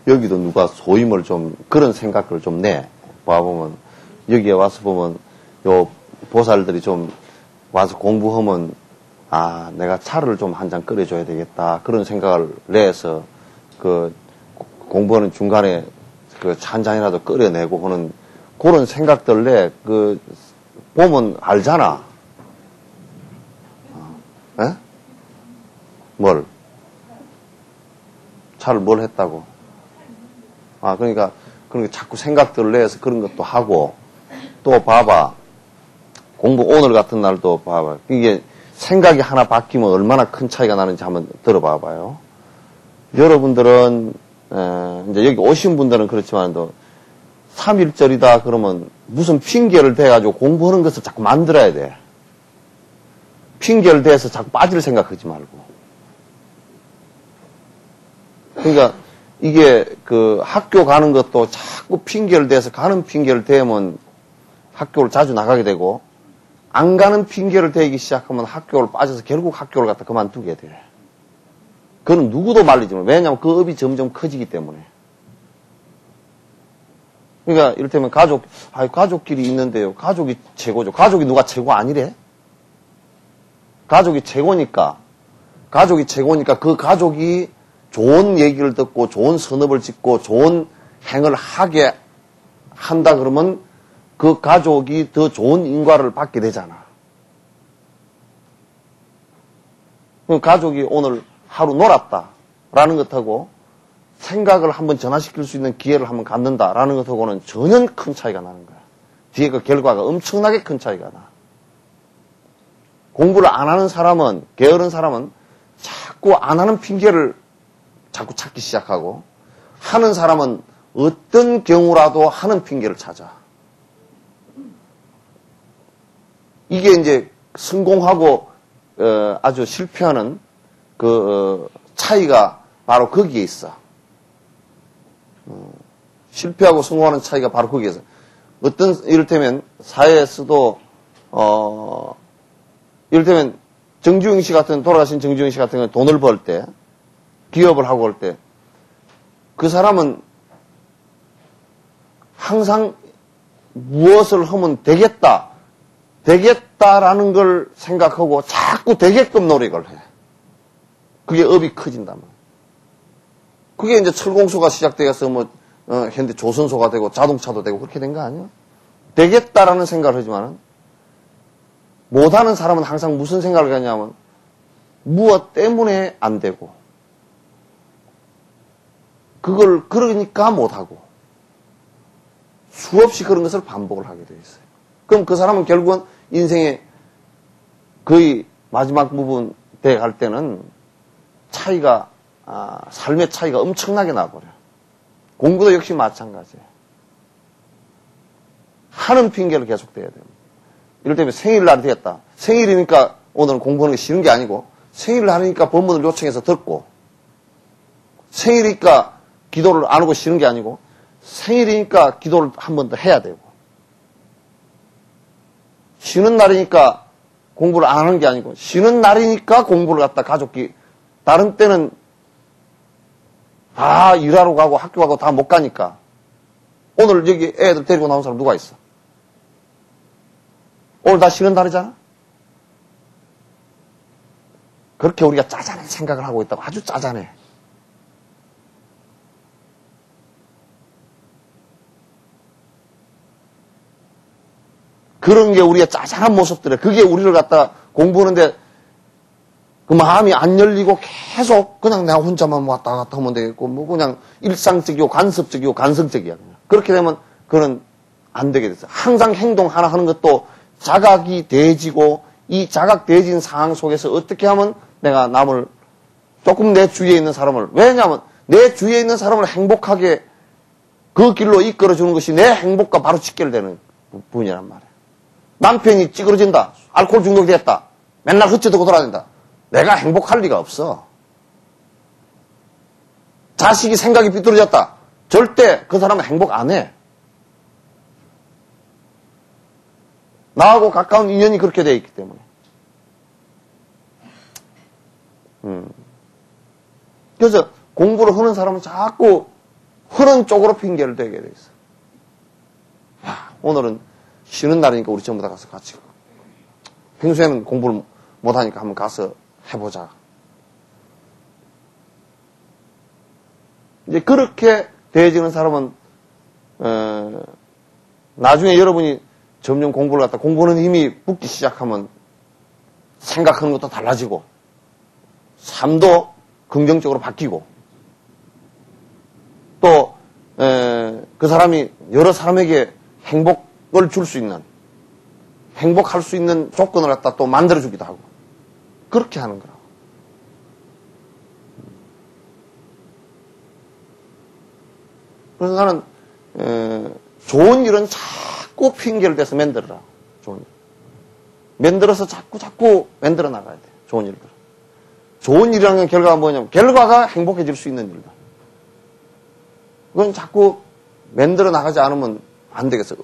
여기도 누가 소임을 좀, 그런 생각을 좀 내. 봐보면, 여기에 와서 보면, 요 보살들이 좀 와서 공부하면, 아, 내가 차를 좀 한 잔 끓여줘야 되겠다. 그런 생각을 내서, 공부하는 중간에 한 잔이라도 끓여내고 하는 그런 생각들 내, 보면 알잖아. 에? 뭘? 차를 뭘 했다고? 아, 그러니까 자꾸 생각들을 내서 그런 것도 하고, 또 봐봐. 공부 오늘 같은 날도 봐봐. 이게 생각이 하나 바뀌면 얼마나 큰 차이가 나는지 한번 들어봐봐요. 여러분들은, 이제 여기 오신 분들은 그렇지만도, 3.1절이다 그러면 무슨 핑계를 대가지고 공부하는 것을 자꾸 만들어야 돼. 핑계를 대서 자꾸 빠질 생각하지 말고. 그러니까 이게 학교 가는 것도 자꾸 핑계를 대서 가는 핑계를 대면 학교를 자주 나가게 되고, 안 가는 핑계를 대기 시작하면 학교를 빠져서 결국 학교를 갖다 그만두게 돼. 그건 누구도 말리지 마. 왜냐하면 그 업이 점점 커지기 때문에. 그러니까 이를테면 가족끼리 있는데요. 가족이 최고죠. 가족이 누가 최고 아니래? 가족이 최고니까 그 가족이 좋은 얘기를 듣고 좋은 선업을 짓고 좋은 행을 하게 한다 그러면 그 가족이 더 좋은 인과를 받게 되잖아. 가족이 오늘 하루 놀았다라는 것하고 생각을 한번 전환시킬 수 있는 기회를 한번 갖는다라는 것하고는 전혀 큰 차이가 나는 거야. 뒤에 그 결과가 엄청나게 큰 차이가 나. 공부를 안 하는 사람은, 게으른 사람은 자꾸 안 하는 핑계를 자꾸 찾기 시작하고, 하는 사람은 어떤 경우라도 하는 핑계를 찾아. 이게 이제 성공하고 아주 실패하는 차이가 바로 거기에 있어. 실패하고 성공하는 차이가 바로 거기에 있어. 이를테면 사회에서도 이를테면 정주영 씨 돌아가신 정주영 씨 같은 경우는 돈을 벌 때, 기업을 하고 올 때, 그 사람은 항상 무엇을 하면 되겠다라는 걸 생각하고 자꾸 되게끔 노력을 해. 그게 업이 커진다면. 그게 이제 철공소가 시작되어서 현대 조선소가 되고 자동차도 되고 그렇게 된 거 아니야? 되겠다라는 생각을 하지만은, 못하는 사람은 항상 무슨 생각을 하냐면, 무엇 때문에 안 되고, 그러니까 못하고, 수없이 그런 것을 반복을 하게 되어 있어요. 그럼 그 사람은 결국은 인생의 거의 마지막 부분 돼 갈 때는 삶의 차이가 엄청나게 나버려. 공부도 역시 마찬가지예요. 하는 핑계를 계속 대야 돼요. 이를테면 생일날이 되었다. 생일이니까 오늘은 공부하는 게 싫은 게 아니고, 생일을 하니까 법문을 요청해서 듣고, 생일이니까 기도를 안 하고 싫은 게 아니고, 생일이니까 기도를 한 번 더 해야 되고, 쉬는 날이니까 공부를 안 하는 게 아니고, 쉬는 날이니까 공부를 갖다 가족끼리, 다른 때는 다 일하러 가고 학교 가고 다 못 가니까. 오늘 여기 애들 데리고 나온 사람 누가 있어? 오늘 다 쉬는 날이잖아? 그렇게 우리가 짜잔해 생각을 하고 있다고. 아주 짜잔해. 그런 게 우리의 짜잔한 모습들이야. 그게 우리를 갖다 공부하는데 그 마음이 안 열리고 계속 그냥 내가 혼자만 왔다 갔다 하면 되겠고, 그냥 일상적이고 간섭적이고 간성적이야. 그냥. 그렇게 되면 그건 안 되게 됐어. 항상 행동 하나 하는 것도 자각이 돼지고, 이 자각돼진 상황 속에서 어떻게 하면 내가 남을, 조금 내 주위에 있는 사람을, 왜냐하면 내 주위에 있는 사람을 행복하게 그 길로 이끌어주는 것이 내 행복과 바로 직결되는 부분이란 말이야. 남편이 찌그러진다. 알코올 중독이 됐다. 맨날 흩어지고 돌아다닌다. 내가 행복할 리가 없어. 자식이 생각이 삐뚤어졌다. 절대 그 사람은 행복 안 해. 나하고 가까운 인연이 그렇게 되어 있기 때문에. 그래서 공부를 하는 사람은 자꾸 그런 쪽으로 핑계를 대게 돼 있어. 야, 오늘은 쉬는 날이니까 우리 전부 다 가서 같이. 평소에는 공부를 못하니까 한번 가서 해보자. 이제 그렇게 대해지는 사람은 나중에 여러분이 점점 공부를 갖다 공부는 힘이 붙기 시작하면 생각하는 것도 달라지고 삶도 긍정적으로 바뀌고 또 그 사람이 여러 사람에게 행복을 줄 수 있는 행복할 수 있는 조건을 갖다 또 만들어주기도 하고 그렇게 하는 거라고. 그래서 나는 좋은 일은 자꾸 핑계를 대서 만들어라. 좋은 일. 만들어서 자꾸 만들어 나가야 돼. 좋은 일들. 좋은 일이라는 결과가 뭐냐면 결과가 행복해질 수 있는 일이다. 그건 자꾸 만들어 나가지 않으면 안 되겠어.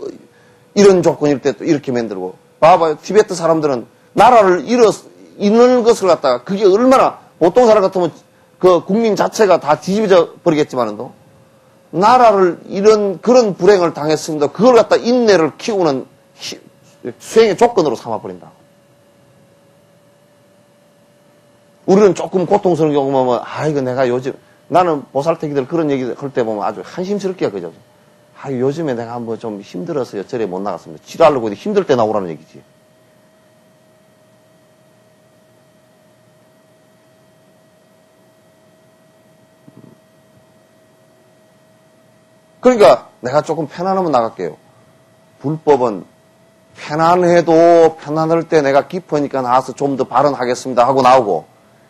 이런 조건일 때 또 이렇게 만들고. 봐봐요. 티베트 사람들은 나라를 잃는 것을 갖다가 그게 얼마나 보통 사람 같으면 그 국민 자체가 다 뒤집어져 버리겠지만도 나라를 이런 그런 불행을 당했습니다. 그걸 갖다 인내를 키우는 수행의 조건으로 삼아버린다. 우리는 조금 고통스러운 경우만 보면, 이거 내가 요즘, 나는 보살태기들 그런 얘기 할 때 보면 아주 한심스럽게 그죠. 요즘에 내가 한번 좀 힘들어서요. 절에 못 나갔습니다. 치료하려고 힘들 때 나오라는 얘기지. 그러니까 내가 조금 편안하면 나갈게요. 불법은 편안해도 편안할 때 내가 깊으니까 나와서 좀 더 발언하겠습니다 하고 나오고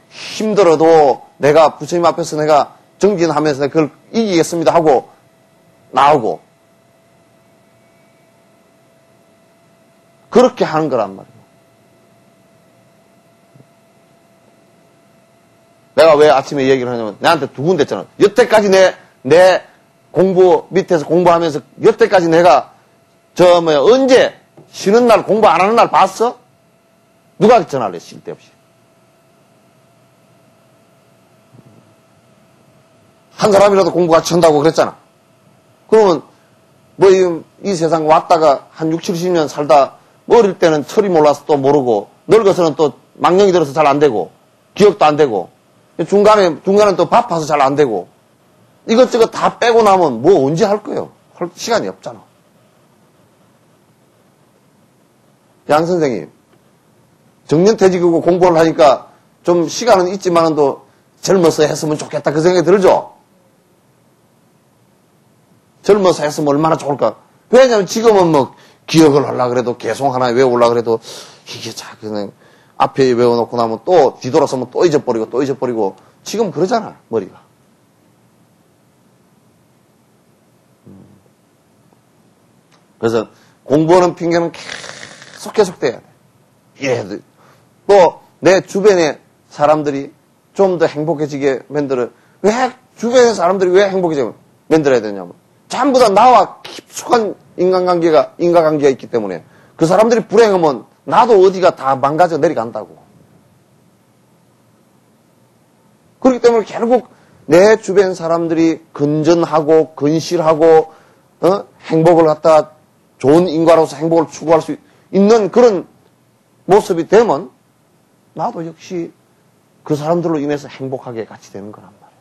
힘들어도 내가 부처님 앞에서 내가 정진하면서 그걸 이기겠습니다 하고 나오고 그렇게 하는 거란 말이에요. 내가 왜 아침에 얘기를 하냐면 내한테 두 군데 했잖아. 여태까지 내 공부 밑에서 공부하면서 여태까지 내가 언제 쉬는 날 공부 안 하는 날 봤어? 누가 전화를 해? 쉴 데 없이. 한 사람이라도 공부 같이 한다고 그랬잖아. 그러면 이 세상 왔다가 한 6, 70년 살다 어릴 때는 철이 몰라서 또 모르고 늙어서는 또 망령이 들어서 잘 안 되고 기억도 안 되고 중간에 또 바빠서 잘 안 되고 이것저것 다 빼고 나면 뭐 언제 할 거예요? 할 시간이 없잖아. 양 선생님, 정년퇴직이고 공부를 하니까 좀 시간은 있지만도 젊어서 했으면 좋겠다 그 생각이 들죠? 젊어서 했으면 얼마나 좋을까? 왜냐면 지금은 기억을 하려고 그래도 개송 하나 외우려고 그래도 이게 그냥 앞에 외워놓고 나면 또 뒤돌아서면 또 잊어버리고 지금 그러잖아 머리가. 그래서 공부하는 핑계는 계속 돼야 돼. 예. 또 내 주변의 사람들이 좀 더 행복해지게 만들어. 주변의 사람들이 왜 행복해지게 만들어야 되냐면 전부 다 나와 깊숙한 인간관계가 있기 때문에 그 사람들이 불행하면 나도 어디가 다 망가져 내려간다고. 그렇기 때문에 결국 내 주변 사람들이 건전하고 건실하고 행복을 갖다 좋은 인과로서 행복을 추구할 수 있는 그런 모습이 되면 나도 역시 그 사람들로 인해서 행복하게 같이 되는 거란 말이에요.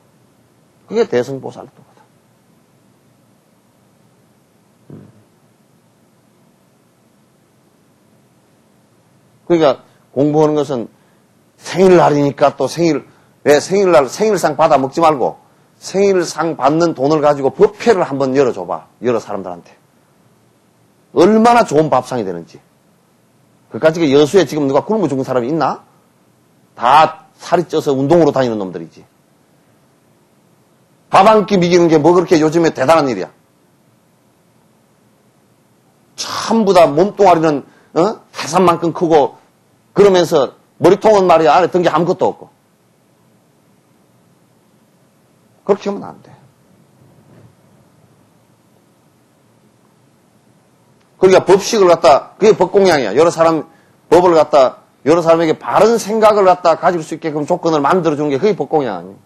그게 대승보살도거든. 그러니까 공부하는 것은 생일날이니까 또 왜 생일상 받아 먹지 말고 생일상 받는 돈을 가지고 뷔페를 한번 열어줘봐. 여러 사람들한테. 얼마나 좋은 밥상이 되는지. 그까짓 여수에 지금 누가 굶어 죽은 사람이 있나? 다 살이 쪄서 운동으로 다니는 놈들이지. 밥 한 끼 먹이는 게 뭐 그렇게 요즘에 대단한 일이야. 전부 다 몸뚱아리는 해산만큼 크고 그러면서 머리통은 말이야 안에 든 게 아무것도 없고. 그렇게 하면 안 돼. 그러니까 법식을 갖다 그게 법공양이야. 법을 갖다 여러 사람에게 바른 생각을 갖다 가질 수 있게끔 조건을 만들어준 게 그게 법공양 아니에요.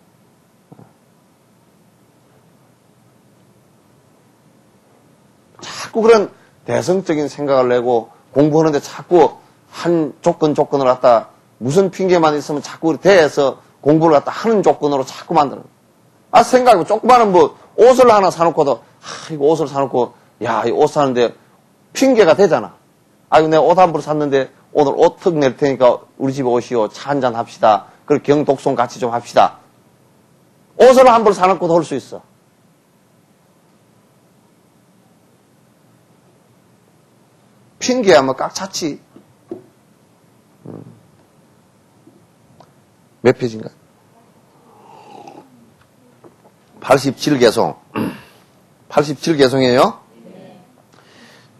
자꾸 그런 대성적인 생각을 내고 공부하는데 자꾸 한 조건을 갖다 무슨 핑계만 있으면 자꾸 대해서 공부를 갖다 하는 조건으로 자꾸 만드는 거야. 생각해보 조그마한 옷을 하나 사놓고도 이거 옷을 사놓고 야, 이 옷 사는데 핑계가 되잖아. 이거 내가 옷 한 벌 샀는데 오늘 옷 턱 낼 테니까 우리 집에 오시오. 차 한잔 합시다. 그리고 경독송 같이 좀 합시다. 옷을 한 벌 사놓고도 할 수 있어. 핑계야 뭐 깍 찼지. 몇 페이지인가? 87개송. 87개송이에요.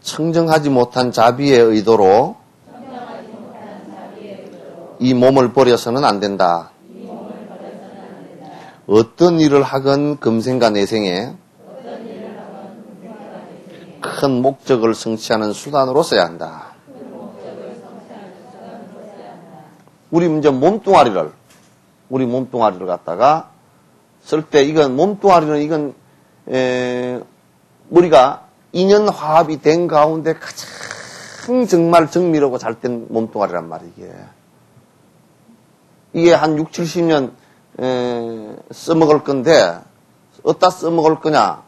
청정하지 못한 자비의 의도로 이 몸을 버려서는 안 된다. 어떤 일을 하건 금생과 내생에 큰 목적을 성취하는 수단으로 써야 한다. 우리 이제 우리 몸뚱아리를 갖다가 쓸 때 이건 몸뚱아리는 이건 우리가 인연 화합이 된 가운데 가장 정말 정밀하고 잘 된 몸뚱아리란 말이게. 이게 한 6, 70년 써먹을 건데 어디다 써먹을 거냐?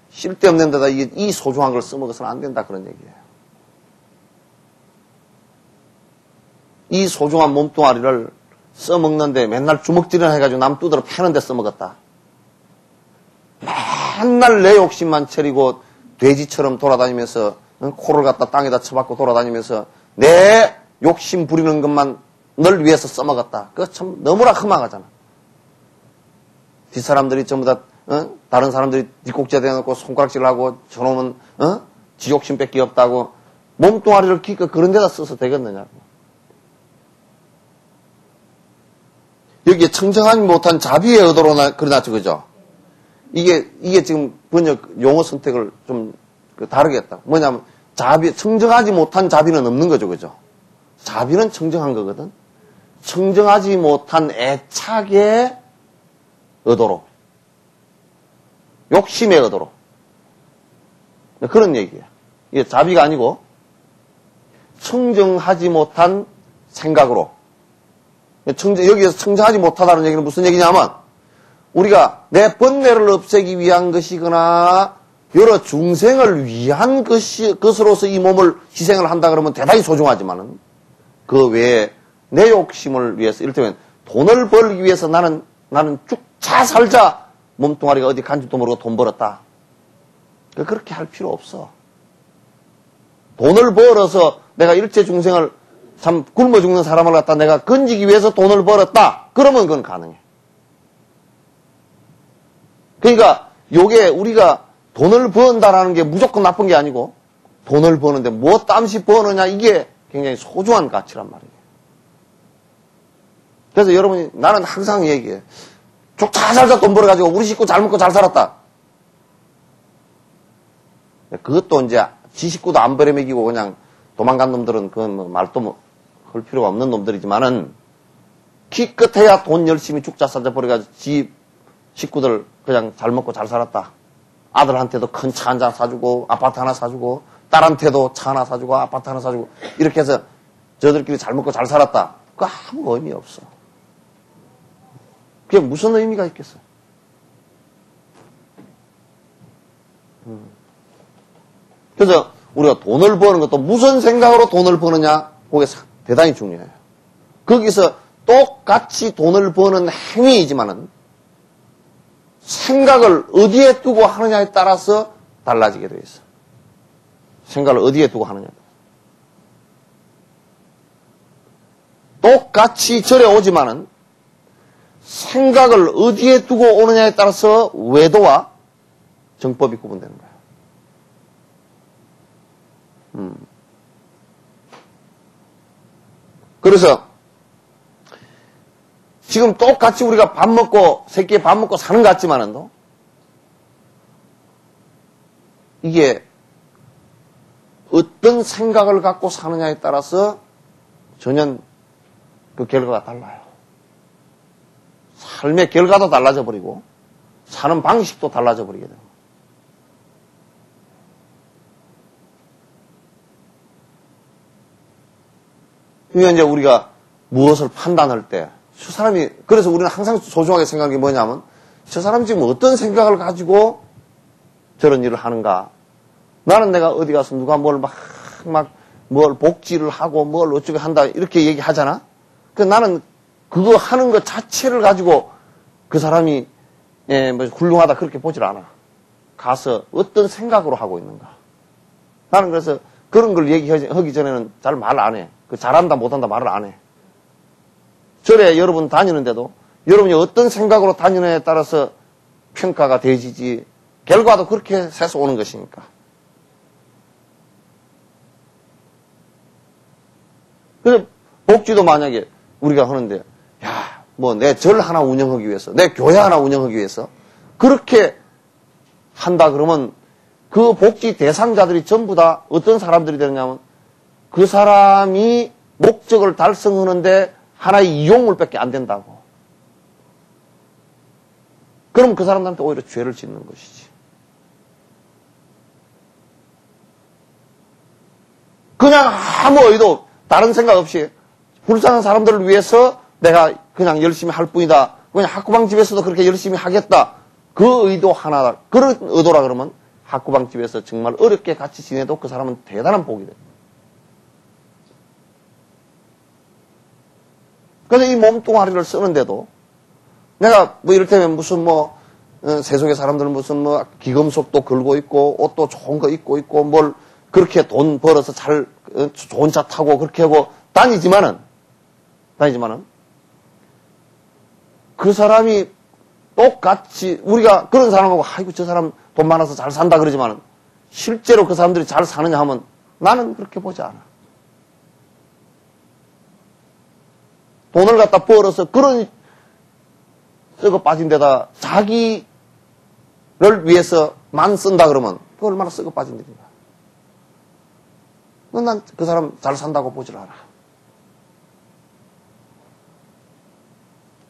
쓸데없는 데다 이 소중한 걸 써먹어서는 안 된다 그런 얘기예요. 이 소중한 몸뚱아리를 써먹는데 맨날 주먹질을 해가지고 남 두드러 패는데 써먹었다. 맨날 내 욕심만 차리고 돼지처럼 돌아다니면서 코를 갖다 땅에다 쳐박고 돌아다니면서 내 욕심 부리는 것만 널 위해서 써먹었다. 그거 참 너무나 험악하잖아. 뒷사람들이 전부 다 다른 사람들이 뒷꼭지에 대놓고 손가락질을 하고 저놈은 지 욕심밖에 없다고 몸뚱아리를 기껏 그런 데다 써서 되겠느냐고. 여기에 청정하지 못한 자비의 의도로 그려놨죠, 그죠? 이게 지금 번역 용어 선택을 좀 다르게 했다. 뭐냐면 청정하지 못한 자비는 없는 거죠, 그죠? 자비는 청정한 거거든. 청정하지 못한 애착의 의도로. 욕심의 의도로. 그런 얘기예요. 이게 자비가 아니고 청정하지 못한 생각으로. 여기에서 청정하지 못하다는 얘기는 무슨 얘기냐면 우리가 내 번뇌를 없애기 위한 것이거나 여러 중생을 위한 것으로서 이 몸을 희생을 한다 그러면 대단히 소중하지만은 그 외에 내 욕심을 위해서 이를테면 돈을 벌기 위해서 나는 쭉차 살자 몸뚱아리가 어디 간지도 모르고 돈 벌었다. 그렇게 할 필요 없어. 돈을 벌어서 내가 일체 중생을 참 굶어 죽는 사람을 갖다 내가 건지기 위해서 돈을 벌었다. 그러면 그건 가능해. 그러니까 요게 우리가 돈을 번다라는 게 무조건 나쁜 게 아니고 돈을 버는데 뭐 땀시 버느냐 이게 굉장히 소중한 가치란 말이에요. 그래서 여러분이 나는 항상 얘기해. 쭉 잘 살자 돈 벌어가지고 우리 식구 잘 먹고 잘 살았다. 그것도 이제 지 식구도 안 버려먹이고 그냥 도망간 놈들은 그건 뭐 말도 할 필요가 없는 놈들이지만은 기껏해야 돈 열심히 쭉 잘 살자 버려가지고 지 식구들 그냥 잘 먹고 잘 살았다. 아들한테도 큰 차 한 잔 사주고 아파트 하나 사주고 딸한테도 차 하나 사주고 아파트 하나 사주고 이렇게 해서 저들끼리 잘 먹고 잘 살았다. 그거 아무 의미 없어. 그게 무슨 의미가 있겠어? 그래서 우리가 돈을 버는 것도 무슨 생각으로 돈을 버느냐 그게 대단히 중요해요. 거기서 똑같이 돈을 버는 행위이지만은 생각을 어디에 두고 하느냐에 따라서 달라지게 되어 있어. 생각을 어디에 두고 하느냐. 똑같이 절에 오지만은 생각을 어디에 두고 오느냐에 따라서 외도와 정법이 구분되는 거야. 그래서 지금 똑같이 우리가 밥 먹고 새끼에 밥 먹고 사는 것 같지만은도 이게 어떤 생각을 갖고 사느냐에 따라서 전혀 그 결과가 달라요. 삶의 결과도 달라져 버리고 사는 방식도 달라져 버리게 돼요. 그러니까 이제 우리가 무엇을 판단할 때, 저 사람이, 그래서 우리는 항상 소중하게 생각하는 게 뭐냐면, 저 사람이 지금 어떤 생각을 가지고 저런 일을 하는가. 나는 내가 어디 가서 누가 뭘 뭘 복지를 하고 뭘 어쩌고 한다, 이렇게 얘기하잖아? 나는 그거 하는 것 자체를 가지고 그 사람이, 뭐 훌륭하다, 그렇게 보질 않아. 가서 어떤 생각으로 하고 있는가. 나는 그래서 그런 걸 얘기하기 전에는 잘 말 안 해. 잘한다, 못한다 말을 안 해. 절에 여러분 다니는데도 여러분이 어떤 생각으로 다니느냐에 따라서 평가가 되지지, 결과도 그렇게 새서 오는 것이니까. 그래서 복지도 만약에 우리가 하는데, 야, 뭐 내 절 하나 운영하기 위해서, 내 교회 하나 운영하기 위해서 그렇게 한다 그러면 그 복지 대상자들이 전부 다 어떤 사람들이 되느냐면, 그 사람이 목적을 달성하는데 하나의 이용물밖에 안 된다고. 그럼 그 사람들한테 오히려 죄를 짓는 것이지. 그냥 아무 의도, 다른 생각 없이 불쌍한 사람들을 위해서 내가 그냥 열심히 할 뿐이다. 그냥 학구방 집에서도 그렇게 열심히 하겠다. 그 의도 하나, 그런 의도라 그러면 학구방 집에서 정말 어렵게 같이 지내도 그 사람은 대단한 복이 돼. 그래서 이 몸뚱아리를 쓰는데도 내가 뭐 이를테면 무슨 세속의 사람들은 무슨 기금속도 걸고 있고 옷도 좋은 거 입고 있고 뭘 그렇게 돈 벌어서 좋은 차 타고 그렇게 하고 다니지만은 그 사람이 똑같이 우리가 그런 사람하고 아이고 저 사람 돈 많아서 잘 산다 그러지만은 실제로 그 사람들이 잘 사느냐 하면 나는 그렇게 보지 않아. 돈을 갖다 벌어서 그런 썩어 빠진 데다 자기를 위해서만 쓴다 그러면 그 얼마나 썩어 빠진 일인가. 난 그 사람 잘 산다고 보질 않아.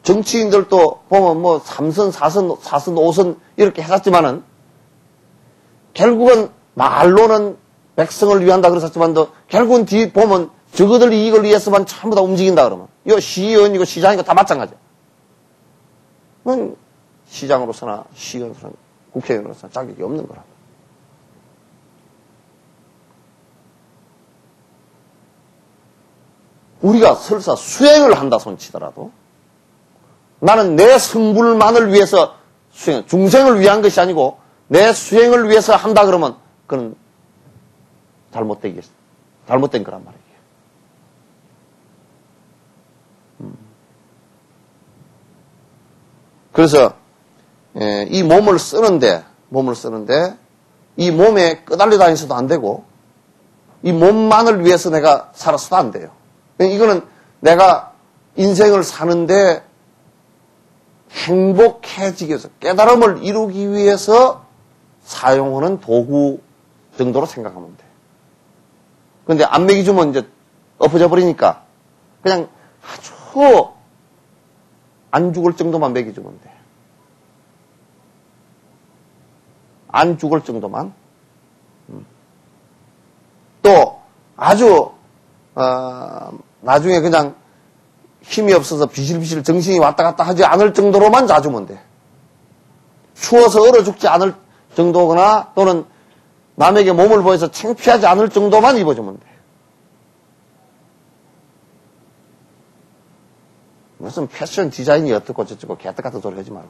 정치인들도 보면 3선, 4선, 4선, 5선 이렇게 해놨지만은 결국은 말로는 백성을 위한다 그랬었지만도 결국은 뒤 보면 저거들 이익을 위해서만 전부 다 움직인다 그러면 이거 시의원이고 시장이고 다 마찬가지야. 그건 시장으로서나 시의원으로서나 국회의원으로서나 자격이 없는 거라. 우리가 설사 수행을 한다 손치더라도 나는 내 성불만을 위해서 중생을 위한 것이 아니고 내 수행을 위해서 한다 그러면 그건 잘못된 거란 말이에요. 그래서 이 몸을 쓰는데 이 몸에 끄달려 다니서도 안 되고 이 몸만을 위해서 내가 살아서도 안 돼요. 이거는 내가 인생을 사는데 행복해지기 위해서 깨달음을 이루기 위해서 사용하는 도구 정도로 생각하면 돼. 그런데 안 먹여주면 이제 엎어져 버리니까 그냥 아주 안 죽을 정도만 먹여주면 돼. 안 죽을 정도만. 또 아주 나중에 그냥 힘이 없어서 비실비실 정신이 왔다 갔다 하지 않을 정도로만 자주면 돼. 추워서 얼어 죽지 않을 정도거나 또는 남에게 몸을 보여서 창피하지 않을 정도만 입어주면 돼. 무슨 패션 디자인이 어떻고 저쩌고 개떡 같은 소리 하지 말고.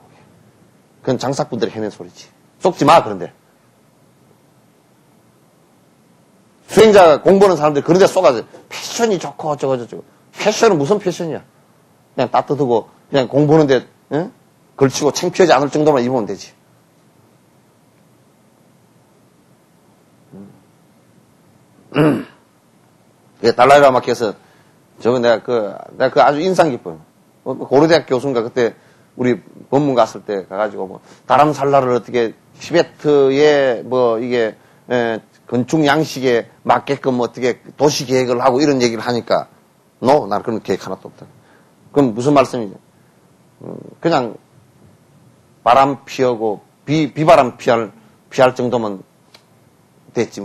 그건 장사꾼들이 해낸 소리지. 속지 마, 그런데. 수행자가 공부하는 사람들이 그런 데 쏘가지고 패션이 좋고 어쩌고 저쩌고. 패션은 무슨 패션이야. 그냥 따뜻하고 그냥 공부하는데 걸치고 창피하지 않을 정도만 입으면 되지. 달라이 라마께서 저거 내가 그 아주 인상 깊어요. 고려대학 교수인가 그때 우리 법문 갔을 때 가가지고 다람살라를 어떻게 티베트의 이게 건축 양식에 맞게끔 어떻게 도시 계획을 하고 이런 얘기를 하니까 나는 그런 계획 하나도 없다. 그럼 무슨 말씀이냐? 그냥 바람 피우고 비바람 피할 정도면 됐지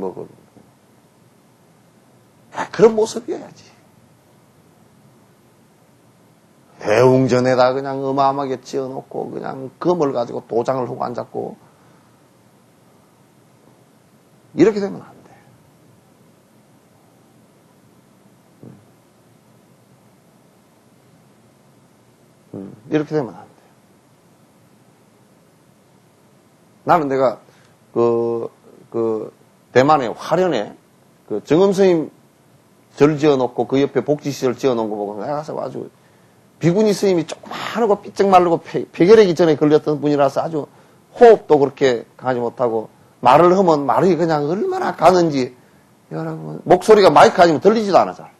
그런 모습이어야지. 대웅전에다 그냥 어마어마하게 지어놓고 그냥 금을 가지고 도장을 하고 앉았고 이렇게 되면 안 돼. 이렇게 되면 안 돼. 나는 내가 대만의 화련에 그 정음스님 절 지어놓고 그 옆에 복지시설 지어놓은 거 보고 내가 가서 아주 비구니 스님이 조그마하고 삐쩍 마르고 폐결핵이 전에 걸렸던 분이라서 아주 호흡도 그렇게 가지 못하고 말을 하면 말이 그냥 얼마나 가는지 여러분 목소리가 마이크 아니면 들리지도 않아 잘.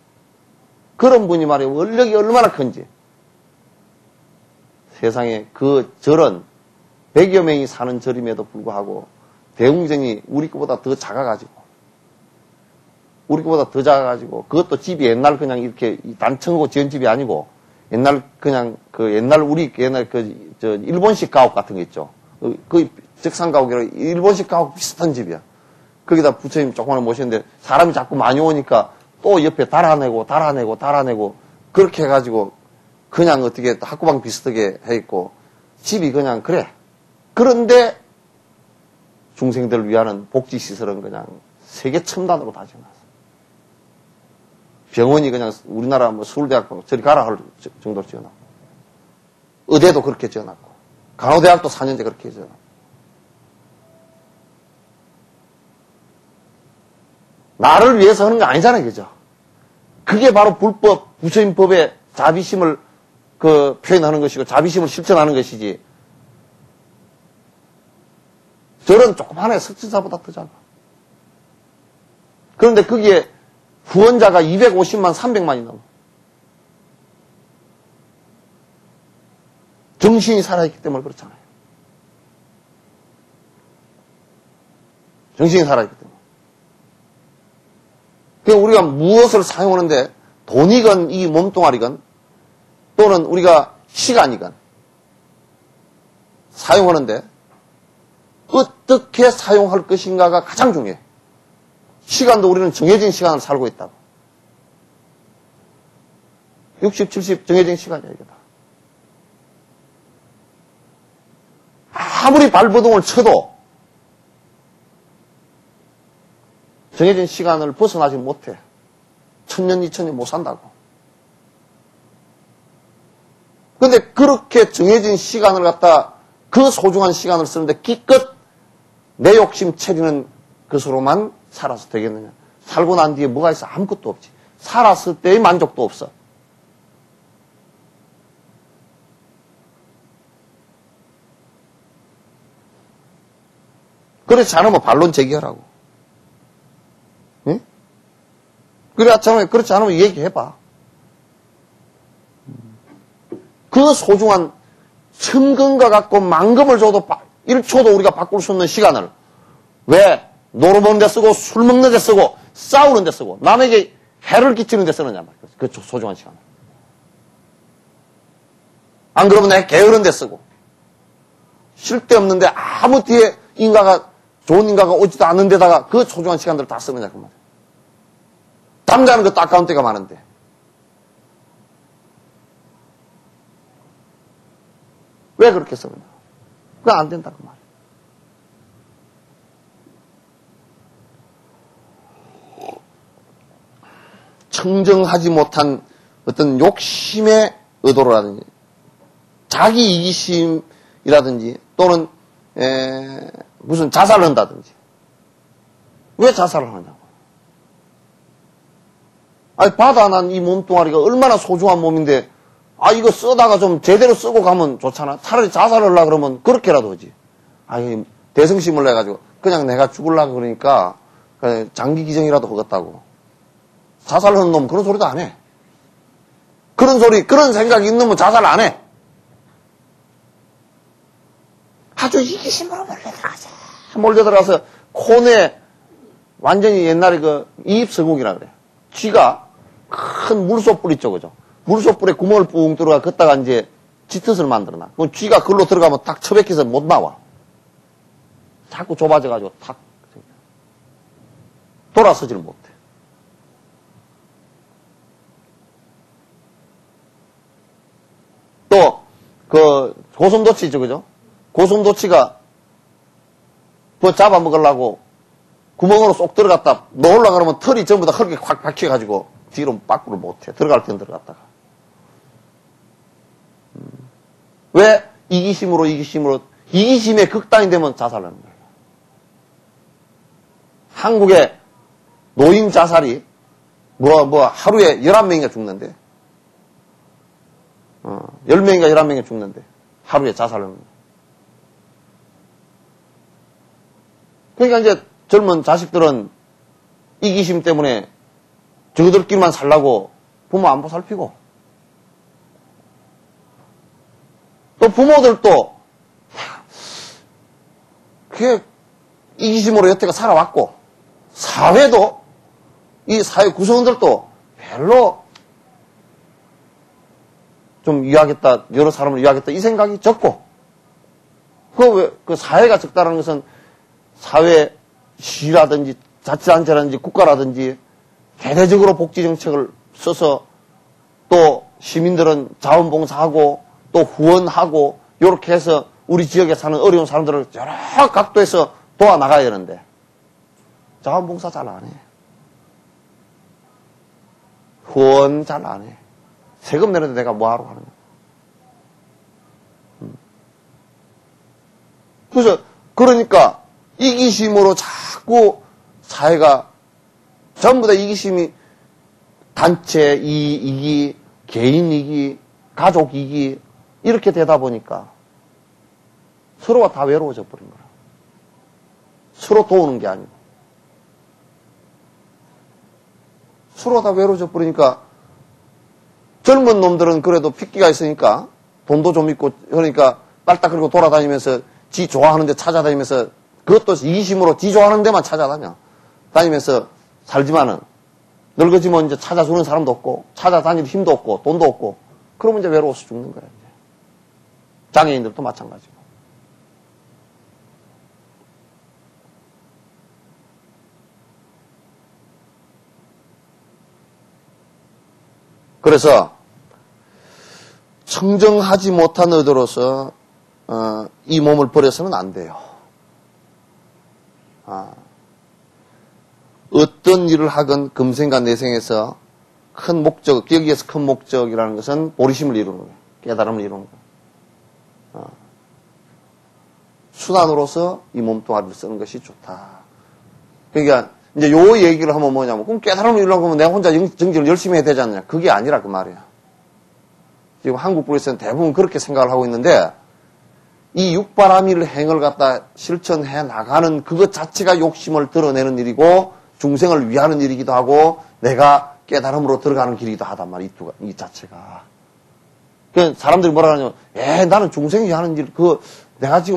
그런 분이 말이에요. 원력이 얼마나 큰지. 세상에 그 절은 100여 명이 사는 절임에도 불구하고 대웅전이 우리 거보다 더 작아가지고 그것도 집이 옛날 그냥 이렇게 단층하고 지은 집이 아니고 옛날 그냥 우리 옛날 일본식 가옥 같은 거 있죠. 그 적산 가옥이라 일본식 가옥 비슷한 집이야. 거기다 부처님 조금만 모셨는데 사람이 자꾸 많이 오니까 또 옆에 달아내고 그렇게 해가지고 그냥 어떻게 학구방 비슷하게 해 있고 집이 그냥 그래. 그런데 중생들을 위하는 복지시설은 그냥 세계 첨단으로 다 지어놨어. 병원이 그냥 우리나라 뭐 서울대학교 저리 가라 할 정도로 지어놨고 의대도 그렇게 지어놨고 간호대학도 4년제 그렇게 지어놨고 나를 위해서 하는 게 아니잖아요. 그죠? 그게 바로 불법 부처님법의 자비심을 표현하는 것이고 자비심을 실천하는 것이지. 저런 조그마한 석진사보다 더 작아. 그런데 거기에 후원자가 250만, 300만이 넘어. 정신이 살아있기 때문에 그렇잖아요. 정신이 살아있기 때문에. 그러니까 우리가 무엇을 사용하는데 돈이건 이 몸뚱아리건 또는 우리가 시간이건 사용하는데 어떻게 사용할 것인가가 가장 중요해. 시간도 우리는 정해진 시간을 살고 있다고. 60, 70 정해진 시간이야, 이게 다. 아무리 발버둥을 쳐도 정해진 시간을 벗어나지 못해. 1000년, 2000년 못 산다고. 근데 그렇게 정해진 시간을 갖다 그 소중한 시간을 쓰는데 기껏 내 욕심 채리는 것으로만 살아서 되겠느냐. 살고 난 뒤에 뭐가 있어? 아무것도 없지. 살았을 때의 만족도 없어. 그렇지 않으면 반론 제기하라고. 응? 그렇지 않으면 얘기해봐. 그 소중한 천금과 같고 만금을 줘도 1초도 우리가 바꿀 수 없는 시간을 왜 노루 먹는 데 쓰고 술 먹는 데 쓰고 싸우는 데 쓰고 남에게 해를 끼치는 데 쓰느냐 말이야. 그 소중한 시간을. 안 그러면 내 게으른 데 쓰고 쓸데없는데 아무 뒤에 좋은 인가가 오지도 않는 데다가 그 소중한 시간들을 다 쓰느냐 그 말이야. 남자는 것도 아까운 때가 많은데 왜 그렇게 쓰느냐. 그건 안 된다 그 말이야. 청정하지 못한 어떤 욕심의 의도라든지 자기 이기심이라든지 또는 무슨 자살을 한다든지 왜 자살을 하냐고. 아니 받아난 이 몸뚱아리가 얼마나 소중한 몸인데 이거 쓰다가 좀 제대로 쓰고 가면 좋잖아. 차라리 자살을 하려고 그러면 그렇게라도 하지. 대성심을 내가지고 그냥 내가 죽으려고 그러니까 장기 기증이라도 하겠다고. 자살하는 놈은 그런 소리도 안 해. 그런 생각이 있는 놈은 자살 안 해. 아주 이기심으로 몰려들어가서 코내 완전히 옛날에 이입서국이라 그래. 쥐가 큰 물소뿔 있죠, 그죠? 물소뿔에 구멍을 뿡 뚫어가 걷다가 이제 짙은을 만들어놔. 그럼 쥐가 글로 들어가면 딱 처박혀서 못 나와. 자꾸 좁아져가지고 탁 돌아서질 못해. 또, 고슴도치 있죠, 그죠? 고슴도치가, 잡아먹으려고 구멍으로 쏙 들어갔다 놓으려고 그러면 털이 전부 다 흙에 확 박혀가지고 뒤로 밖으로 못해. 들어갈 땐 들어갔다가. 왜? 이기심의 극단이 되면 자살하는 거예요. 한국의 노인 자살이, 하루에 11명이가 죽는데, 10명인가 11명이 죽는데, 하루에 자살하는 거예요. 그러니까 이제 젊은 자식들은 이기심 때문에 저들끼리만 살라고 부모 안 보살피고, 또 부모들도 그게 이기심으로 여태가 살아왔고, 사회도, 이 사회 구성원들도 별로 좀 유하겠다, 여러 사람을 유하겠다, 이 생각이 적고, 그 사회가 적다라는 것은 사회 시라든지 자치단체라든지 국가라든지 대대적으로 복지정책을 써서 또 시민들은 자원봉사하고 또 후원하고 이렇게 해서 우리 지역에 사는 어려운 사람들을 여러 각도에서 도와나가야 되는데 자원봉사 잘 안 해. 후원 잘 안 해. 세금 내는데 내가 뭐하러 하는 거야. 그러니까 이기심으로 자꾸 사회가 전부 다 이기심이 단체 이기, 개인 이기, 가족 이기 이렇게 되다 보니까 서로가 다 외로워져 버린 거야. 서로 도우는 게 아니고. 서로 다 외로워져 버리니까 젊은 놈들은 그래도 핏기가 있으니까 돈도 좀 있고 그러니까 빨딱 그리고 돌아다니면서 지 좋아하는 데 찾아다니면서 그것도 이기심으로 지 좋아하는 데만 다니면서 살지만은 늙어지면 이제 찾아주는 사람도 없고 찾아다닐 힘도 없고 돈도 없고 그러면 이제 외로워서 죽는 거야. 이제. 장애인들도 마찬가지고. 그래서 청정하지 못한 의도로서 이 몸을 버려서는 안 돼요. 어떤 일을 하건 금생과 내생에서 큰 목적, 여기에서 큰 목적이라는 것은 보리심을 이루는 거예요. 깨달음을 이루는 거예요. 수단으로서 이 몸뚱아리를 쓰는 것이 좋다. 그러니까 이제 요 얘기를 하면 뭐냐면 그럼 깨달음을 이루려고 하면 내가 혼자 정진을 열심히 해야 되지 않느냐. 그게 아니라 그 말이야. 지금 한국 불에서는 대부분 그렇게 생각을 하고 있는데 이 육바라밀 행을 갖다 실천해 나가는 그것 자체가 욕심을 드러내는 일이고 중생을 위하는 일이기도 하고 내가 깨달음으로 들어가는 길이기도 하단 말이야. 이 자체가. 그 사람들이 뭐라 하냐면 나는 중생이 하는 일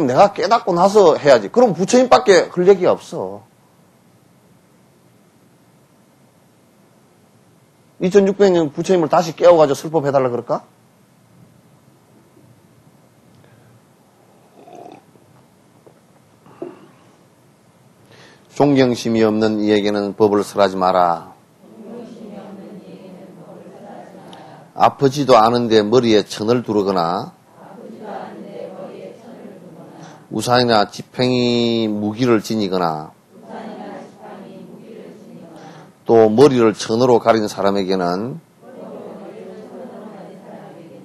내가 깨닫고 나서 해야지. 그럼 부처님밖에 할 얘기가 없어. 2600년 부처님을 다시 깨워가지고 설법해달라 그럴까? 존경심이 없는 이에게는 법을 설하지 마라. 아프지도 않은데 머리에 천을 두르거나 우산이나 지팡이 무기를 지니거나 또 머리를 천으로 가린 사람에게는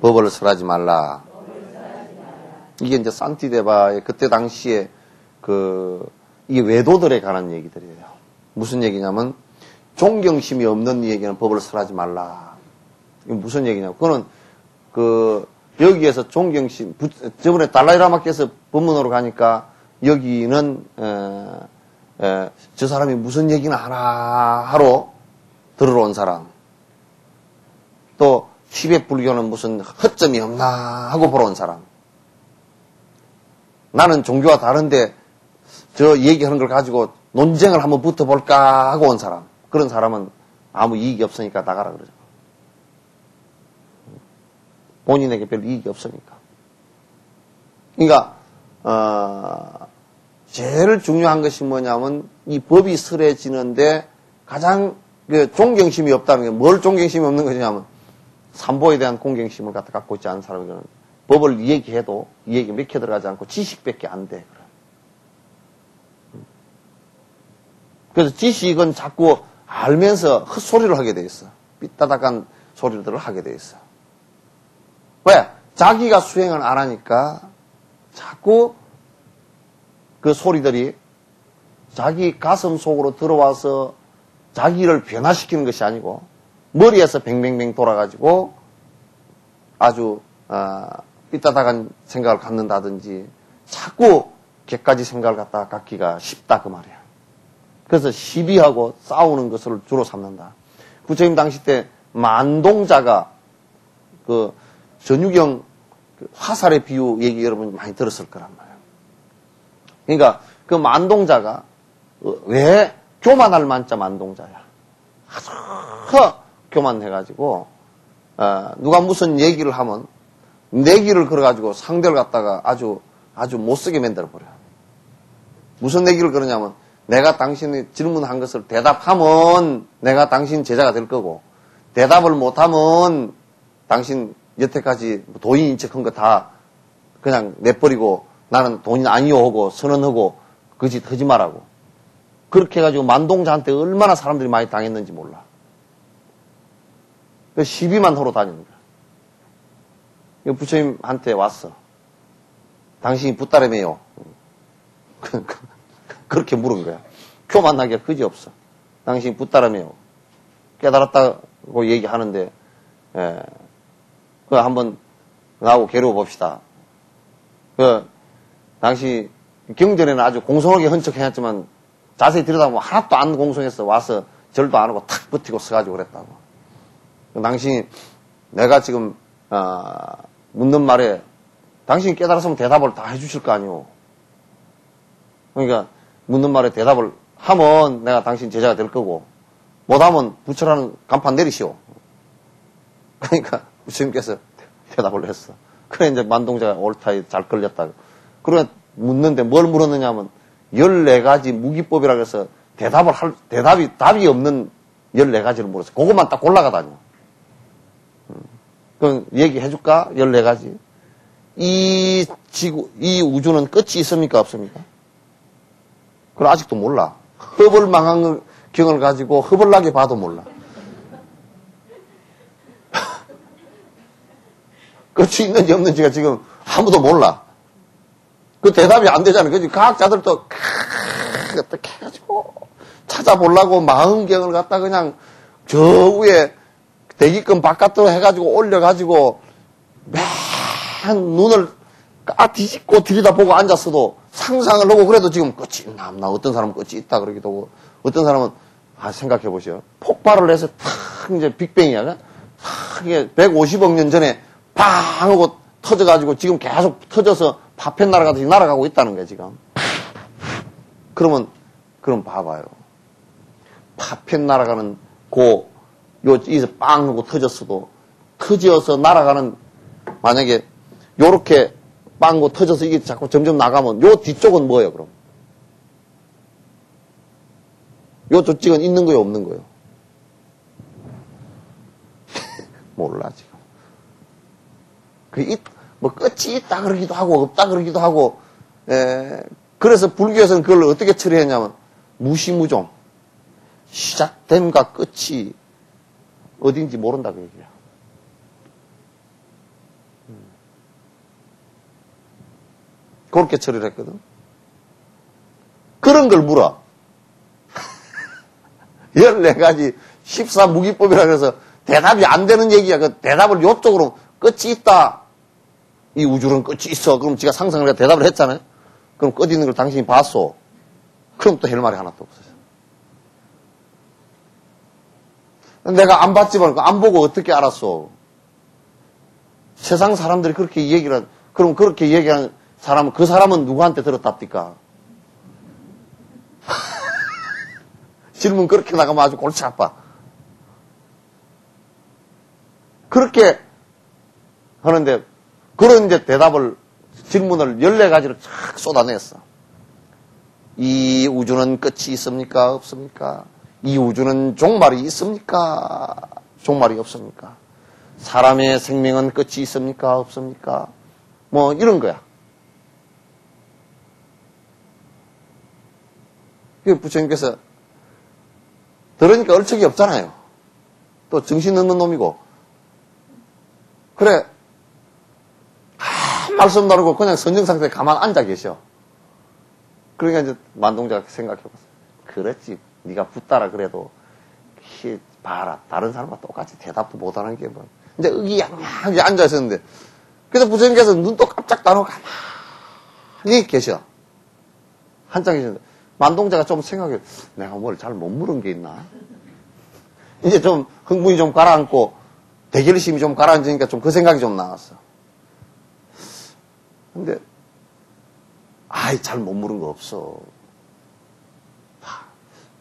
법을 설하지 말라. 이게 이제 산티데바의 그때 당시에 이게 외도들에 관한 얘기들이에요. 무슨 얘기냐면 존경심이 없는 이에게는 법을 설하지 말라. 이게 무슨 얘기냐고. 그거는 여기에서 존경심, 저번에 달라이라마께서 법문으로 가니까 여기는 저 사람이 무슨 얘기나 하나 하러 들으러 온 사람, 또 티벳 불교는 무슨 허점이 없나 하고 보러 온 사람, 나는 종교와 다른데 저 얘기하는 걸 가지고 논쟁을 한번 붙어볼까 하고 온 사람, 그런 사람은 아무 이익이 없으니까 나가라 그러죠. 본인에게 별 이익이 없으니까. 그러니까 제일 중요한 것이 뭐냐면 이 법이 설해지는데 가장 존경심이 없다는 게 뭘 존경심이 없는 것이냐면 삼보에 대한 공경심을 갖고 있지 않은 사람에게는 법을 얘기해도 이 얘기 몇 개 들어가지 않고 지식밖에 안 돼. 그래서 지식은 자꾸 알면서 헛소리를 하게 돼 있어. 삐따닥한 소리들을 하게 돼 있어. 왜? 자기가 수행을 안 하니까 자꾸 그 소리들이 자기 가슴 속으로 들어와서 자기를 변화시키는 것이 아니고 머리에서 뱅뱅뱅 돌아가지고 아주 삐따닥한 생각을 갖는다든지 자꾸 개까지 생각을 갖기가 쉽다 그 말이야. 그래서 시비하고 싸우는 것을 주로 삼는다. 부처님 당시 때 만동자가 그 전유경 화살의 비유 얘기 여러분 많이 들었을 거란 말이에요. 그러니까 그 만동자가 왜 교만할 만자 만동자야. 아주 교만해가지고 누가 무슨 얘기를 하면 내기를 걸어가지고 상대를 갖다가 아주 못쓰게 만들어버려. 무슨 얘기를 그러냐면 내가 당신이 질문한 것을 대답하면 내가 당신 제자가 될 거고 대답을 못하면 당신 여태까지 도인인 척한 거 다 그냥 내버리고 나는 도인 아니요 하고 선언하고 그 짓 하지 말라고. 그렇게 해가지고 만동자한테 얼마나 사람들이 많이 당했는지 몰라. 그 시비만 하러 다니는 거야. 부처님한테 왔어. 당신이 붓다래매요. 그렇게 물은 거야. 교만나게 그지 없어. 당신이 붓다래매요. 깨달았다고 얘기하는데 그 한번 나하고 괴로워 봅시다. 당시 경전에는 아주 공손하게 헌척해놨지만 자세히 들여다보면 하나도 안 공손했어. 와서 절도 안 하고 탁 버티고 서가지고 그랬다고. 당신이 내가 지금 묻는 말에 당신이 깨달았으면 대답을 다 해주실 거 아니오. 그러니까 묻는 말에 대답을 하면 내가 당신 제자가 될 거고 못하면 부처라는 간판 내리시오. 그러니까 부처님께서 대답을 했어. 그래 이제 만동자가 옳다 잘 걸렸다. 그러면 묻는데 뭘 물었느냐면 14가지 무기법이라고 해서 답이 없는 14가지를 물었어. 그것만 딱 골라가다녀. 그럼 얘기해줄까? 14가지. 이 우주는 끝이 있습니까? 없습니까? 그럼 아직도 몰라. 허벌망원경을 가지고 허벌나게 봐도 몰라. 끝이 있는지 없는지가 지금 아무도 몰라. 그 대답이 안 되잖아요. 그지? 과학자들도 어떻게 해가지고 찾아보려고 망원경을 갖다 그냥 저 위에 대기권 바깥으로 해가지고 올려가지고 맨 눈을 뒤집고 들여다보고 앉았어도 상상을 하고 그래도 지금 끝이 있나 없나 어떤 사람은 끝이 있다 그러기도 하고 어떤 사람은 생각해 보시오. 폭발을 해서 탁 이제 빅뱅이야. 탁 이게 150억 년 전에 팡 하고 터져가지고 지금 계속 터져서 파편 날아가듯이 날아가고 있다는 거야 지금. 그럼 봐봐요. 파편 날아가는 여기서 빵 하고 터졌어도 터져서 날아가는 만약에 요렇게 빵 하고 터져서 이게 자꾸 점점 나가면 요 뒤쪽은 뭐예요 그럼? 요 저쪽은 있는 거예요 없는 거예요? 몰라 지금. 뭐 끝이 있다 그러기도 하고 없다 그러기도 하고 그래서 불교에서는 그걸 어떻게 처리했냐면 무시무종 시작됨과 끝이 어딘지 모른다 그 얘기야. 그렇게 처리를 했거든. 그런 걸 물어. 14가지 14무기법이라 해서 대답이 안 되는 얘기야. 그 대답을 요쪽으로 끝이 있다. 이 우주는 끝이 있어. 그럼 지가 상상을 해서 대답을 했잖아요. 그럼 끝 있는 걸 당신이 봤어. 그럼 또 할 말이 하나도 없어요. 내가 안 봤지만 안 보고 어떻게 알았어. 세상 사람들이 그렇게 얘기를 그럼 그렇게 얘기하는 사람은 그 사람은 누구한테 들었답니까? 질문 그렇게 나가면 아주 골치 아파. 그렇게 하는데 그런 이제 질문을 14가지를 쫙 쏟아냈어. 이 우주는 끝이 있습니까? 없습니까? 이 우주는 종말이 있습니까? 종말이 없습니까? 사람의 생명은 끝이 있습니까? 없습니까? 뭐 이런 거야. 그 부처님께서 들으니까 얼척이 없잖아요. 또 정신 없는 놈이고. 그래. 말씀 나누고 그냥 선정 상태에 가만 앉아 계셔. 그러니까 이제 만동자가 생각해봤어. 그렇지. 네가 붙다라 그래도 봐라. 다른 사람과 똑같이 대답도 못하는 게 뭐. 이제 의기양양하게 앉아 있었는데 그래서 부처님께서 눈도 깜짝 안 하고 가만히 계셔. 한참 계셨는데 만동자가 좀 생각해. 내가 뭘 잘 못 물은 게 있나? 이제 좀 흥분이 좀 가라앉고 대결심이 좀 가라앉으니까 좀 그 생각이 좀 나왔어. 근데 잘 못 물은 거 없어.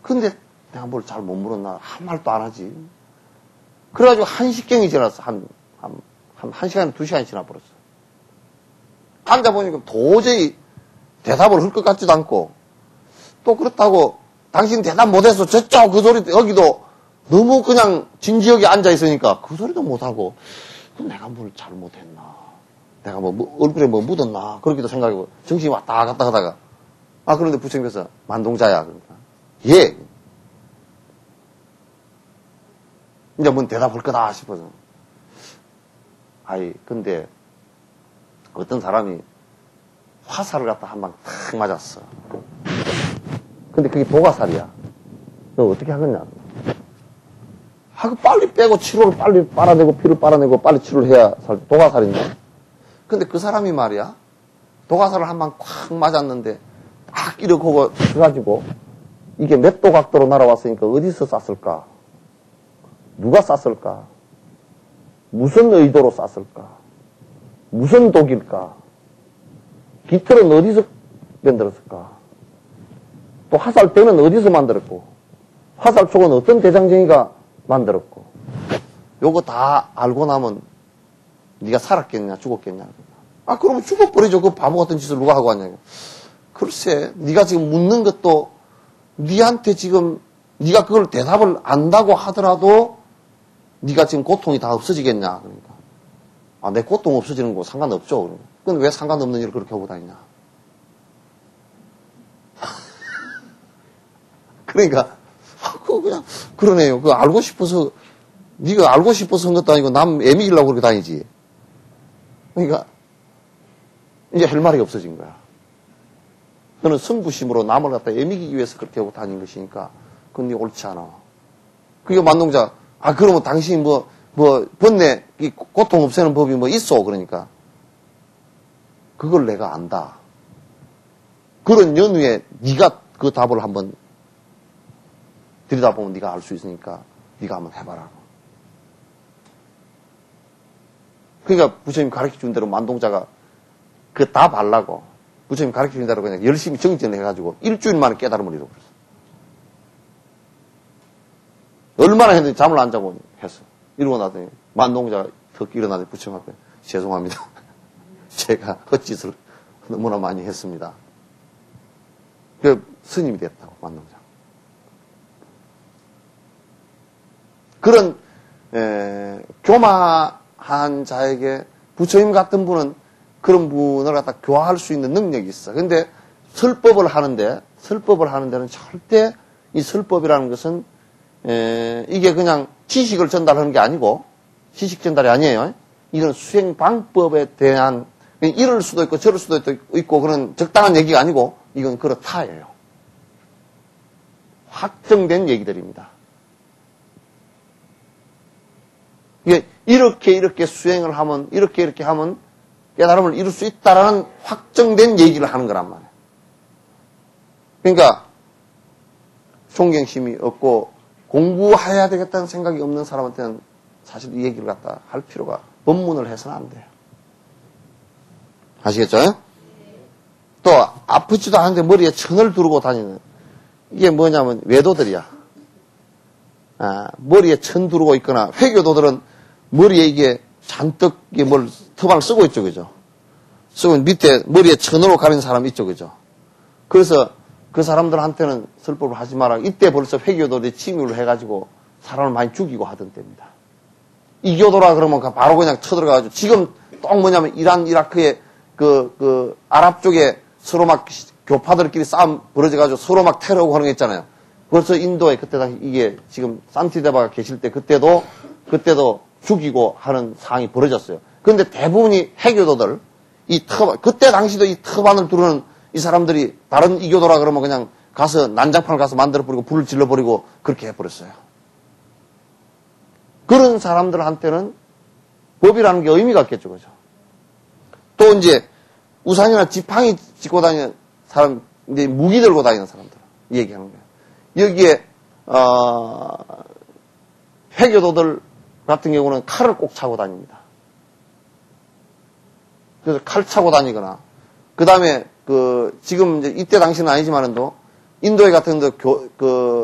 근데 내가 뭘 잘 못 물었나? 한 말도 안 하지. 그래가지고 1시경이 지났어. 한 1시간, 2시간이 지나버렸어. 앉아보니까 도저히 대답을 할 것 같지도 않고, 또 그렇다고 당신 대답 못해서 저쪽 그 소리, 여기도 너무 그냥 진지하게 앉아있으니까 그 소리도 못하고, 그럼 내가 뭘 잘못했나? 내가 뭐 얼굴에 뭐 묻었나? 그렇게도 생각하고, 정신이 왔다 갔다 하다가, 그런데 부처님께서 만동자야. 그러니까. 예. 이제 뭔 대답할 거다 싶어서. 근데 어떤 사람이 화살을 갖다 한 방 탁 맞았어. 근데 그게 도가살이야. 너 어떻게 하겠냐? 빨리 빼고 치료를 빨리 빨아내고 피를 빨아내고 빨리 치료를 해야 도가살인데. 근데 그 사람이 말이야. 도가살을 한 방 콱 맞았는데 딱 이렇게 해가지고 이게 몇 도 각도로 날아왔으니까 어디서 쐈을까? 누가 쐈을까? 무슨 의도로 쐈을까? 무슨 독일까? 깃털은 어디서 만들었을까? 또 화살대는 어디서 만들었고? 화살촉은 어떤 대장쟁이가 만들었고? 요거 다 알고 나면 네가 살았겠냐 죽었겠냐? 그러면 죽어버리죠. 그 바보 같은 짓을 누가 하고 왔냐고. 글쎄, 네가 지금 묻는 것도 네한테 지금 네가 그걸 대답을 안다고 하더라도 네가 지금 고통이 다 없어지겠냐? 그러니까. 내 고통 없어지는 거 상관없죠. 그러니까. 근데 왜 상관없는 일을 그렇게 하고 다니냐? 그러니까, 그냥, 그러네요. 알고 싶어서, 네가 알고 싶어서 한 것도 아니고 남 애미기려고 그렇게 다니지. 그러니까, 이제 할 말이 없어진 거야. 너는 성부심으로 남을 갖다 애미기 위해서 그렇게 하고 다닌 것이니까, 그건 네 옳지 않아. 그게 만동자, 그러면 당신이 번뇌, 고통 없애는 법이 있어. 그러니까. 그걸 내가 안다. 그런 연후에 네가 그 답을 한번 들여다보면 네가 알 수 있으니까 네가 한번 해봐라. 그러니까 부처님 가르쳐준 대로 만동자가 그 답 알라고 부처님 가르쳐준 대로 그냥 열심히 정진해가지고 일주일 만에 깨달음을 이루어버렸어. 얼마나 했는지 잠을 안 자고 했어. 이러고 나더니 만동자가 턱 일어나더니 부처님 앞에 죄송합니다. 제가 헛짓을 너무나 많이 했습니다. 그 스님이 됐다고 만동자. 그런 교마한 자에게 부처님 같은 분은 그런 분을 갖다 교화할 수 있는 능력이 있어. 근데 설법을 하는 데는 절대 이 설법이라는 것은 이게 그냥 지식을 전달하는 게 아니고 지식 전달이 아니에요. 이건 수행 방법에 대한 이럴 수도 있고 저럴 수도 있고 그런 적당한 얘기가 아니고 이건 그렇다예요. 확정된 얘기들입니다. 이게 이렇게 수행을 하면 이렇게 하면 깨달음을 이룰 수 있다라는 확정된 얘기를 하는 거란 말이에요. 그러니까 존경심이 없고 공부해야 되겠다는 생각이 없는 사람한테는 사실 이 얘기를 갖다 할 필요가 법문을 해서는 안 돼요. 아시겠죠? 또 아프지도 않은데 머리에 천을 두르고 다니는 이게 뭐냐면 외도들이야. 머리에 천 두르고 있거나 회교도들은 머리에 이게 잔뜩 이게 터방을 쓰고 있죠, 그죠? 쓰고 밑에 머리에 천으로 가린 사람 있죠, 그죠? 그래서 그 사람들한테는 설법을 하지 마라. 이때 벌써 회교도들이 침입을 해가지고 사람을 많이 죽이고 하던 때입니다. 이교도라 그러면 바로 그냥 쳐들어가가지고 지금 또 뭐냐면 이란, 이라크에 아랍 쪽에 서로 막 교파들끼리 싸움 벌어져가지고 서로 막 테러하고 하는 거 있잖아요. 벌써 인도에 그때 당시 이게 지금 산티데바가 계실 때 그때도 죽이고 하는 상황이 벌어졌어요. 그런데 대부분이 해교도들, 그때 당시도 이 터반을 두르는 이 사람들이 다른 이교도라 그러면 그냥 가서 난장판을 가서 만들어버리고 불을 질러버리고 그렇게 해버렸어요. 그런 사람들한테는 법이라는 게 의미가 없겠죠, 그죠? 또 이제 우산이나 지팡이 짚고 다니는 사람, 이제 무기 들고 다니는 사람들 얘기하는 거예요. 여기에 회교도들 같은 경우는 칼을 꼭 차고 다닙니다. 그래서 칼 차고 다니거나, 그 다음에 지금 이제 이때 당시는 아니지만도 인도에 같은 데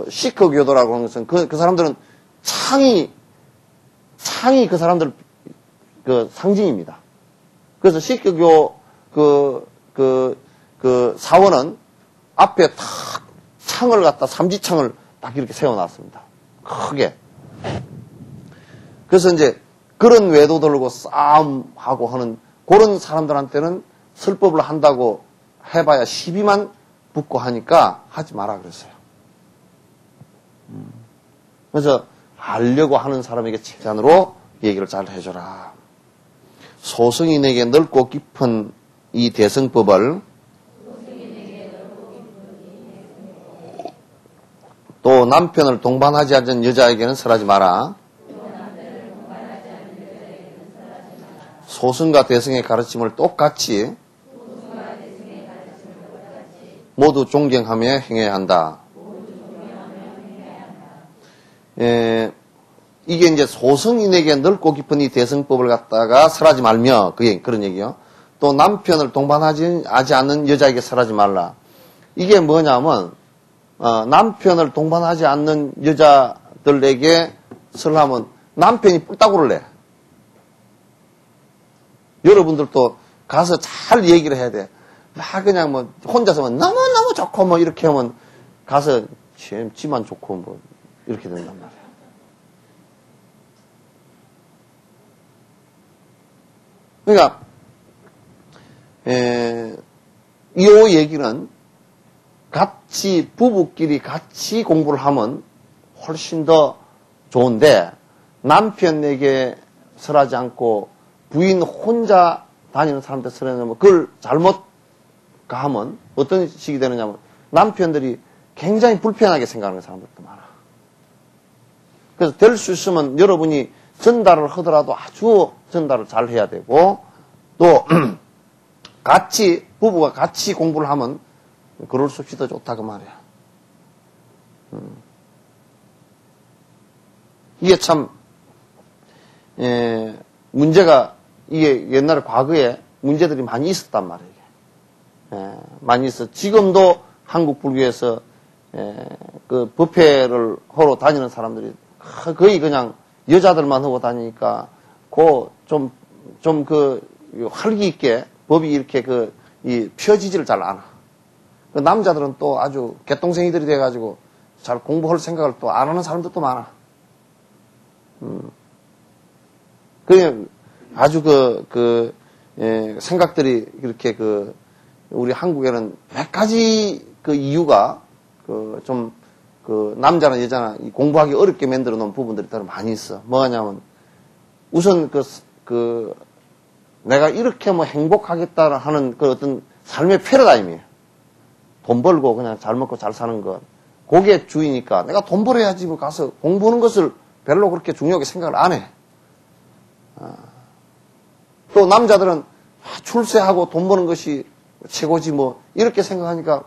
시크 교도라고 하는 것은 그 사람들은 창이 그 사람들 상징입니다. 그래서 시크교 사원은 앞에 탁 창을 갖다 삼지창을 딱 이렇게 세워놨습니다. 크게. 그래서 이제 그런 외도들고 싸움하고 하는 그런 사람들한테는 설법을 한다고 해봐야 시비만 붙고 하니까 하지 마라 그랬어요. 그래서 알려고 하는 사람에게 최대한으로 얘기를 잘 해줘라. 소승인에게 넓고 깊은 이 대승법을 또 남편을 동반하지 않은 여자에게는 설하지 마라. 소승과 대승의 가르침을 똑같이 모두 존경하며 행해야 한다. 이게 이제 소승인에게 넓고 깊은 이 대승법을 갖다가 설하지 말며, 그런 얘기요. 또 남편을 동반하지 않는 여자에게 설하지 말라. 이게 뭐냐면, 남편을 동반하지 않는 여자들에게 설하면 남편이 뿔따구를 내. 여러분들도 가서 잘 얘기를 해야 돼. 막 그냥 뭐 혼자서만 너무너무 좋고 뭐 이렇게 하면 가서 지만 좋고 뭐 이렇게 된단 말이야. 그러니까 이 얘기는 같이 부부끼리 같이 공부를 하면 훨씬 더 좋은데 남편에게 설하지 않고 부인 혼자 다니는 사람한테 설하면 그걸 잘못 가하면 어떤 식이 되느냐면 남편들이 굉장히 불편하게 생각하는 사람들도 많아. 그래서 될 수 있으면 여러분이 전달을 하더라도 아주 전달을 잘 해야 되고 또 부부가 같이 공부를 하면 그럴 수 없이 더 좋다 그 말이야. 이게 참 문제가 이게 옛날에 과거에 문제들이 많이 있었단 말이에요. 많이 있어. 지금도 한국 불교에서 그 법회를 하러 다니는 사람들이 거의 그냥 여자들만 하고 다니니까 좀 활기 있게 법이 이렇게 펴지지를 잘 않아. 그 남자들은 또 아주 개똥생이들이 돼가지고 잘 공부할 생각을 또 안 하는 사람들도 많아. 그냥 아주 생각들이 이렇게 우리 한국에는 몇 가지 이유가 남자나 여자나 공부하기 어렵게 만들어 놓은 부분들이 더 많이 있어. 뭐냐면 우선 내가 이렇게 뭐 행복하겠다 하는 어떤 삶의 패러다임이에요. 돈 벌고 그냥 잘 먹고 잘 사는 것. 그게 주의니까 내가 돈 벌어야지 뭐 가서 공부하는 것을 별로 그렇게 중요하게 생각을 안 해. 또 남자들은 출세하고 돈 버는 것이 최고지 뭐 이렇게 생각하니까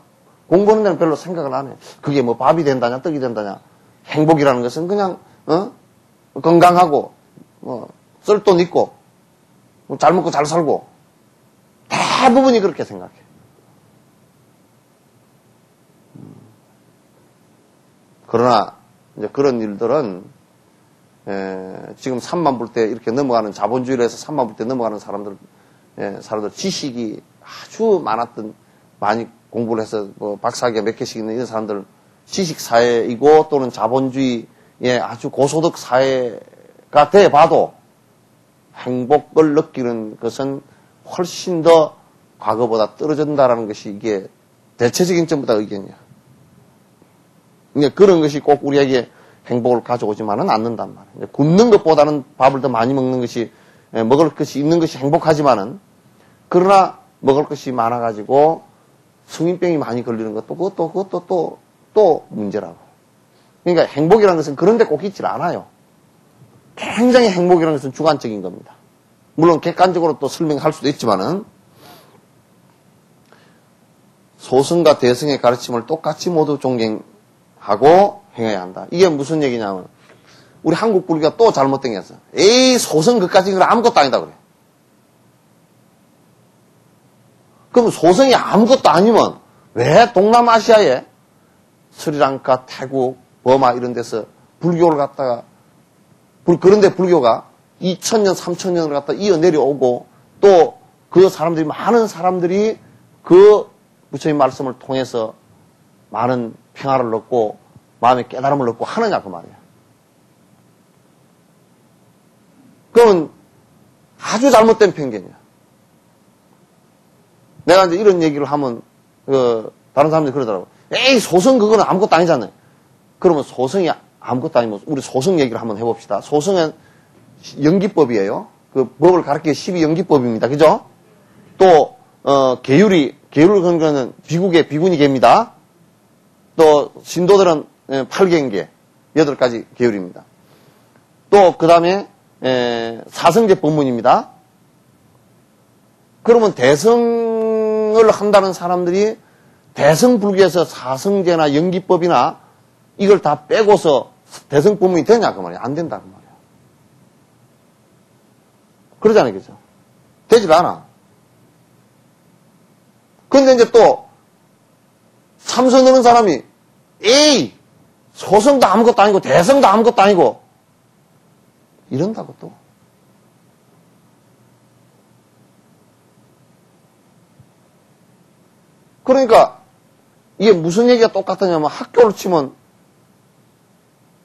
공부하는 데는 별로 생각을 안 해. 그게 뭐 밥이 된다냐 떡이 된다냐. 행복이라는 것은 그냥 건강하고 쓸 돈 있고 잘 먹고 잘 살고 대부분이 그렇게 생각해. 그러나 이제 그런 일들은 지금 산만 볼 때 이렇게 넘어가는 자본주의를 해서 산만 볼 때 넘어가는 사람들 지식이 아주 많았던 많이 공부를 해서 뭐 박사학위 몇 개씩 있는 이런 사람들 지식 사회이고 또는 자본주의의 아주 고소득 사회가 돼 봐도 행복을 느끼는 것은 훨씬 더 과거보다 떨어진다라는 것이 이게 대체적인 전부 다 의견이야. 그러니까 그런 것이 꼭 우리에게 행복을 가져오지만은 않는단 말이야. 굶는 것보다는 밥을 더 많이 먹는 것이, 먹을 것이 있는 것이 행복하지만은, 그러나 먹을 것이 많아가지고 성인병이 많이 걸리는 것도 그것도 또 문제라고. 그러니까 행복이라는 것은 그런 데 꼭 있질 않아요. 굉장히 행복이라는 것은 주관적인 겁니다. 물론 객관적으로 또 설명할 수도 있지만은, 소승과 대승의 가르침을 똑같이 모두 존경하고 행해야 한다. 이게 무슨 얘기냐면, 우리 한국 불교가 또 잘못된 게 있어. 에이, 소승 그까지 그래 아무것도 아니다 그래. 그럼 소승이 아무것도 아니면 왜 동남아시아에 스리랑카, 태국, 버마 이런 데서 불교를 갖다가 그런데 불교가 2000년, 3000년을 갖다 이어 내려오고 또 그 사람들이 많은 사람들이 그 부처님 말씀을 통해서 많은 평화를 얻고 마음의 깨달음을 얻고 하느냐 그 말이야. 그건 아주 잘못된 편견이야. 내가 이제 이런 얘기를 하면 다른 사람들이 그러더라고. 에이 소승 그거는 아무것도 아니잖아요. 그러면 소승이 아무것도 아니면 우리 소승 얘기를 한번 해봅시다. 소승은 연기법이에요. 그 법을 가르치기 12연기법입니다. 그죠? 또 계율을 그런 거는 비국의 비군이 계입니다. 또 신도들은 8개인계 8가지 계율입니다. 또 그 다음에 사성제 법문입니다. 그러면 대성을 한다는 사람들이 대성불교에서 사성제나 연기법이나 이걸 다 빼고서 대성법문이 되냐 그 말이야. 안 된다 그 말이야. 그러잖아요. 그죠? 되질 않아. 근데 이제 또 참선 드는 사람이 에이 소성도 아무것도 아니고 대성도 아무것도 아니고 이런다고 또. 그러니까 이게 무슨 얘기가 똑같으냐면 학교를 치면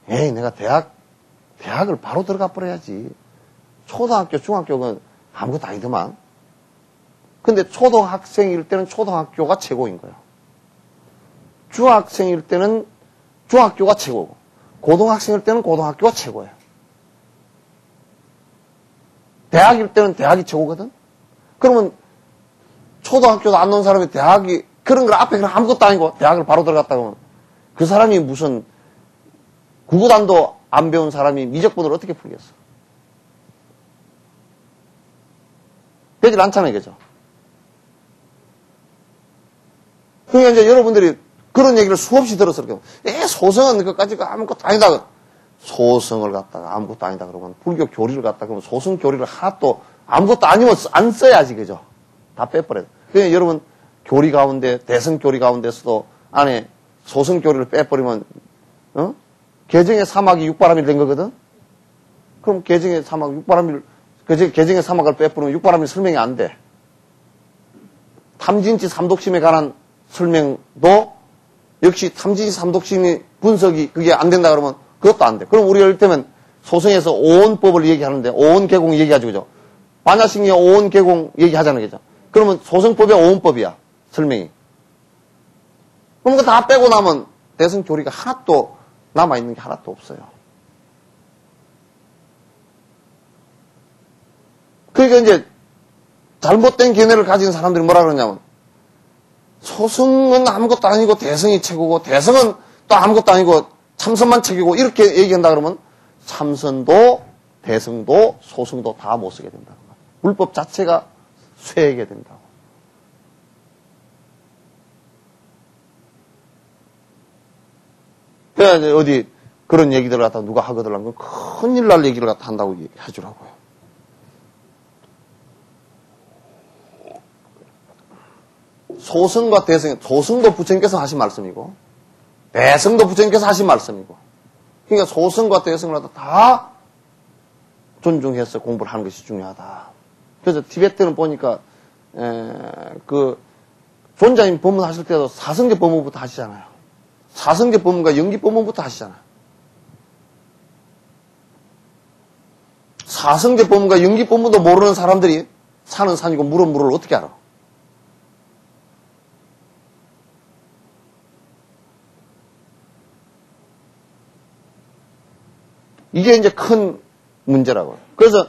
에이 내가 대학을 바로 들어가 버려야지. 초등학교, 중학교는 아무것도 아니더만. 근데 초등학생일 때는 초등학교가 최고인 거예요. 중학생일 때는 중학교가 최고고 고등학생일 때는 고등학교가 최고예요. 대학일 때는 대학이 최고거든. 그러면 초등학교도 안 놓은 사람이 대학이 그런 걸 앞에 그냥 아무것도 아니고 대학을 바로 들어갔다 그러면 그 사람이 무슨 구구단도 안 배운 사람이 미적분을 어떻게 풀겠어? 되질 않잖아요. 그죠? 그러니까 이제 여러분들이 그런 얘기를 수없이 들었을 경우, 소성은 그까지 아무것도 아니다. 소성을 갖다가 아무것도 아니다 그러면 불교 교리를 갖다가 그러면 소성 교리를 하나도 아무것도 아니면 안 써야지. 그죠? 다 빼버려요. 그러니까 여러분 교리 가운데 대성 교리 가운데서도 안에 소성 교리를 빼버리면 개정의 사막이 육바람일 된 거거든. 그럼 개정의 사막 육바람일 개정의 사막을 빼버리면 육바람일 설명이 안 돼. 탐진치 삼독심에 관한 설명도 역시 탐진치 삼독심이 분석이 그게 안 된다 그러면 그것도 안 돼. 그럼 우리가 이를테면 소성에서 오온법을 얘기하는데 오온계공 얘기하죠. 그죠? 반야식리 오온계공 얘기하잖아요. 그죠? 그러면 소성법이 오온법이야. 설명이. 그럼 그거 다 빼고 나면 대성교리가 하나도 남아있는 게 하나도 없어요. 그러니까 이제 잘못된 견해를 가진 사람들이 뭐라 그러냐면 소승은 아무것도 아니고 대성이 최고고 대성은 또 아무것도 아니고 참선만 책이고 이렇게 얘기한다 그러면 참선도 대성도 소승도 다 못 쓰게 된다. 불법 자체가 쇠하게 된다고. 그래야 이제 어디 그런 얘기들을 갖다 누가 하거든 하면 큰일 날 얘기를 갖다 한다고 해주라고요. 소승과 대성, 소승도 부처님께서 하신 말씀이고, 대성도 부처님께서 하신 말씀이고, 그러니까 소승과 대성을 다 존중해서 공부를 하는 것이 중요하다. 그래서 티베트는 보니까, 존자님 법문하실 때도 사성제 법문부터 하시잖아요. 사성제 법문과 연기 법문부터 하시잖아요. 사성제 법문과 연기 법문도 모르는 사람들이 사는 산이고 물은 물을 어떻게 알아? 이게 이제 큰 문제라고요. 그래서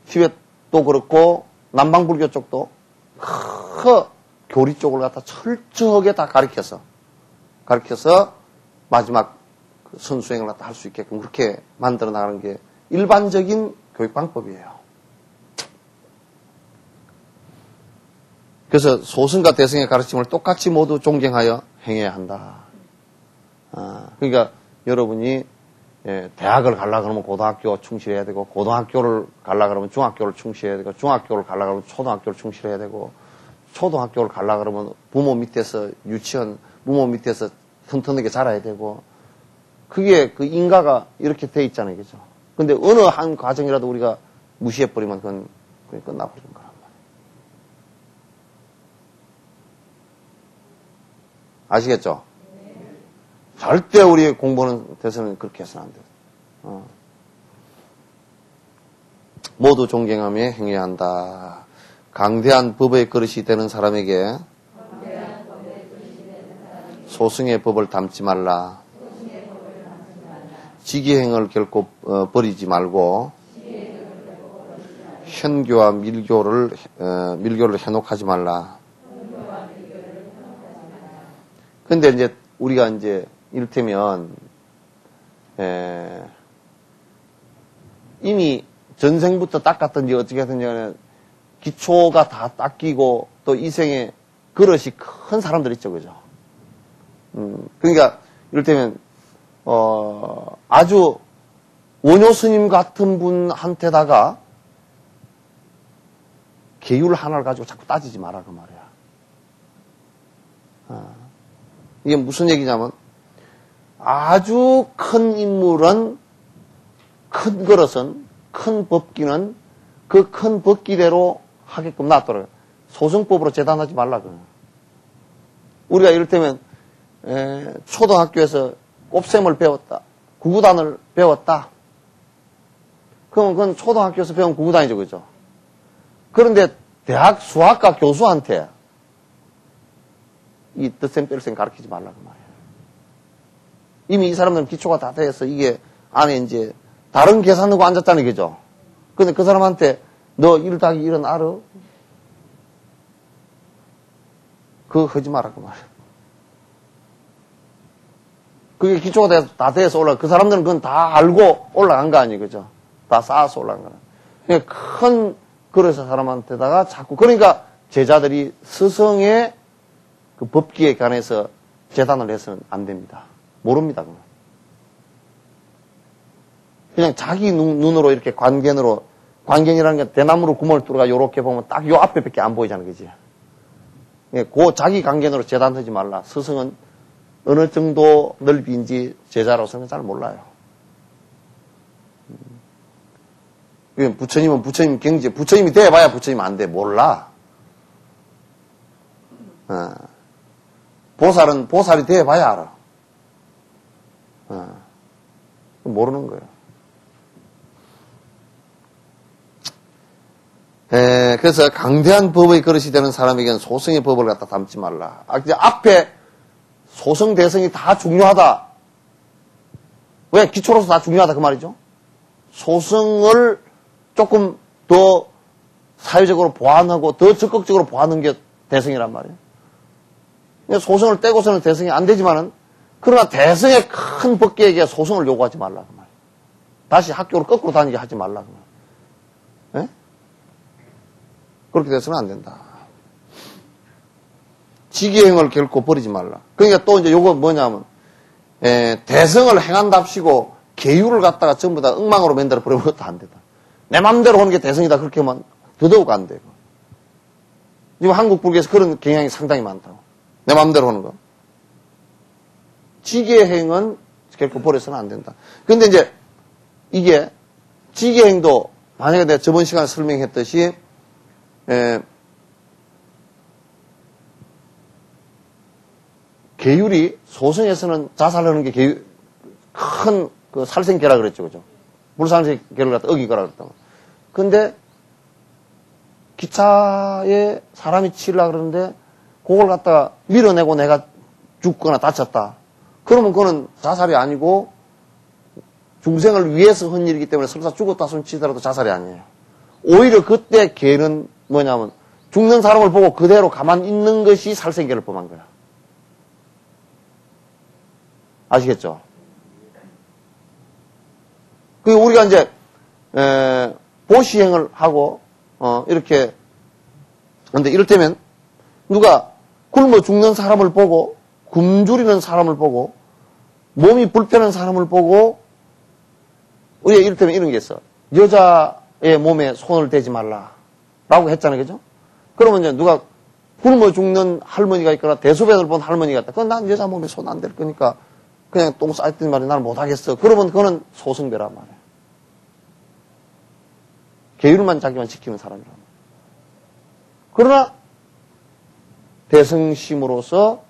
티벳도 그렇고 남방불교 쪽도 교리 쪽을 갖다 철저하게 다 가르쳐서 마지막 선수행을 갖다 할 수 있게끔 그렇게 만들어 나가는 게 일반적인 교육 방법이에요. 그래서 소승과 대승의 가르침을 똑같이 모두 존경하여 행해야 한다. 그러니까 여러분이 대학을 가려고 그러면 고등학교 충실해야 되고, 고등학교를 가려고 그러면 중학교를 충실해야 되고, 중학교를 가려고 그러면 초등학교를 충실해야 되고, 초등학교를 가려고 그러면 부모 밑에서 유치원, 부모 밑에서 튼튼하게 자라야 되고, 그게 그 인가가 이렇게 돼 있잖아요. 그죠? 근데 어느 한 과정이라도 우리가 무시해버리면 그건 끝나버리는 거란 말이에요. 아시겠죠? 절대 우리 공부는 돼서는 그렇게 해서는 안 돼요. 모두 존경하며 행해야 한다. 강대한 법의 그릇이 되는 사람에게 소승의 법을 담지 말라. 지기행을 결코 버리지 말고 현교와 밀교를 현혹하지 말라. 근데 이제 우리가 이제 이를테면 이미 전생부터 닦았든지 어떻게 하든지 간에 기초가 다 닦이고 또 이생에 그릇이 큰 사람들 있죠, 그죠? 그러니까 이를테면 아주 원효 스님 같은 분한테다가 계율 하나를 가지고 자꾸 따지지 마라 그 말이야. 이게 무슨 얘기냐면 아주 큰 인물은, 큰 그릇은, 큰 법기는 그 큰 법기대로 하게끔 놔둬라. 소승법으로 재단하지 말라. 우리가 이를테면 초등학교에서 곱셈을 배웠다. 구구단을 배웠다. 그러면 그건 초등학교에서 배운 구구단이죠. 그죠? 그런데 대학 수학과 교수한테 이 덧셈 뺄셈 가르치지 말라고 말이야. 이미 이 사람들은 기초가 다 돼서 이게 안에 이제 다른 계산 넣고 앉았잖아요. 그죠? 근데 그 사람한테 너 1 더하기 1은 알아? 그거 하지 말라고 말이야. 그게 기초가 다 돼서 올라가. 그 사람들은 그건 다 알고 올라간 거 아니에요. 그죠? 다 쌓아서 올라간 거라. 그러니까 큰 그릇의 사람한테다가 자꾸, 그러니까 제자들이 스승의 그 법기에 관해서 재단을 해서는 안 됩니다. 모릅니다. 그건. 그냥 자기 눈으로 이렇게 관견이라는 게 대나무로 구멍을 뚫어가 요렇게 보면 딱 요 앞에밖에 안 보이잖아. 그지? 그 자기 관견으로 재단하지 말라. 스승은 어느 정도 넓이인지 제자로서는 잘 몰라요. 부처님은 부처님 경지, 부처님이 돼봐야 부처님 안 돼. 몰라. 보살은 보살이 돼봐야 알아. 모르는 거예요. 그래서 강대한 법의 그릇이 되는 사람에게는 소승의 법을 갖다 담지 말라. 이제 앞에 소승, 대승이 다 중요하다. 왜? 기초로서 다 중요하다. 그 말이죠. 소승을 조금 더 사회적으로 보완하고 더 적극적으로 보완하는 게 대승이란 말이에요. 소승을 떼고서는 대승이 안 되지만은, 그러나 대승의 큰 법계에게 소승을 요구하지 말라. 그 말이에요. 다시 학교를 거꾸로 다니게 하지 말라. 그 말이에요. 네? 그렇게 돼서는 안 된다. 지기행을 결코 버리지 말라. 그러니까 또 이제 요거 뭐냐면, 대승을 행한답시고 계율을 갖다가 전부 다 엉망으로 만들어 버리면 그것도 안 된다. 내 맘대로 하는 게 대승이다. 그렇게 하면 더더욱 안 되고. 지금 한국 불교에서 그런 경향이 상당히 많다고. 내 맘대로 하는 거. 지계행은 결코 버려서는 안 된다. 근데 이제 이게 지계행도 만약에 내가 저번 시간에 설명했듯이 계율이 소승에서는 자살하는 게 계율, 큰 그 살생계라 그랬죠. 그죠? 불살생계를 갖다 어기거라 그랬다고. 근데 기차에 사람이 치려고 그러는데 그걸 갖다가 밀어내고 내가 죽거나 다쳤다. 그러면 그거는 자살이 아니고 중생을 위해서 한 일이기 때문에 설사 죽었다 손 치더라도 자살이 아니에요. 오히려 그때 개는 뭐냐면 죽는 사람을 보고 그대로 가만히 있는 것이 살생계를 범한 거야. 아시겠죠? 그 우리가 이제 보시행을 하고 이렇게 근데 이를테면 누가 굶어 죽는 사람을 보고 굶주리는 사람을 보고 몸이 불편한 사람을 보고 우리가 이를테면 이런 게 있어. 여자의 몸에 손을 대지 말라라고 했잖아요. 그죠? 그러면 이제 누가 굶어 죽는 할머니가 있거나 대소변을 본 할머니가 있다. 그건 난 여자 몸에 손 안 댈 거니까 그냥 똥 싸있더니 말이야. 나는 못하겠어. 그러면 그거는 소승배란 말이야. 계율만 자기만 지키는 사람이란 말이야. 그러나 대승심으로서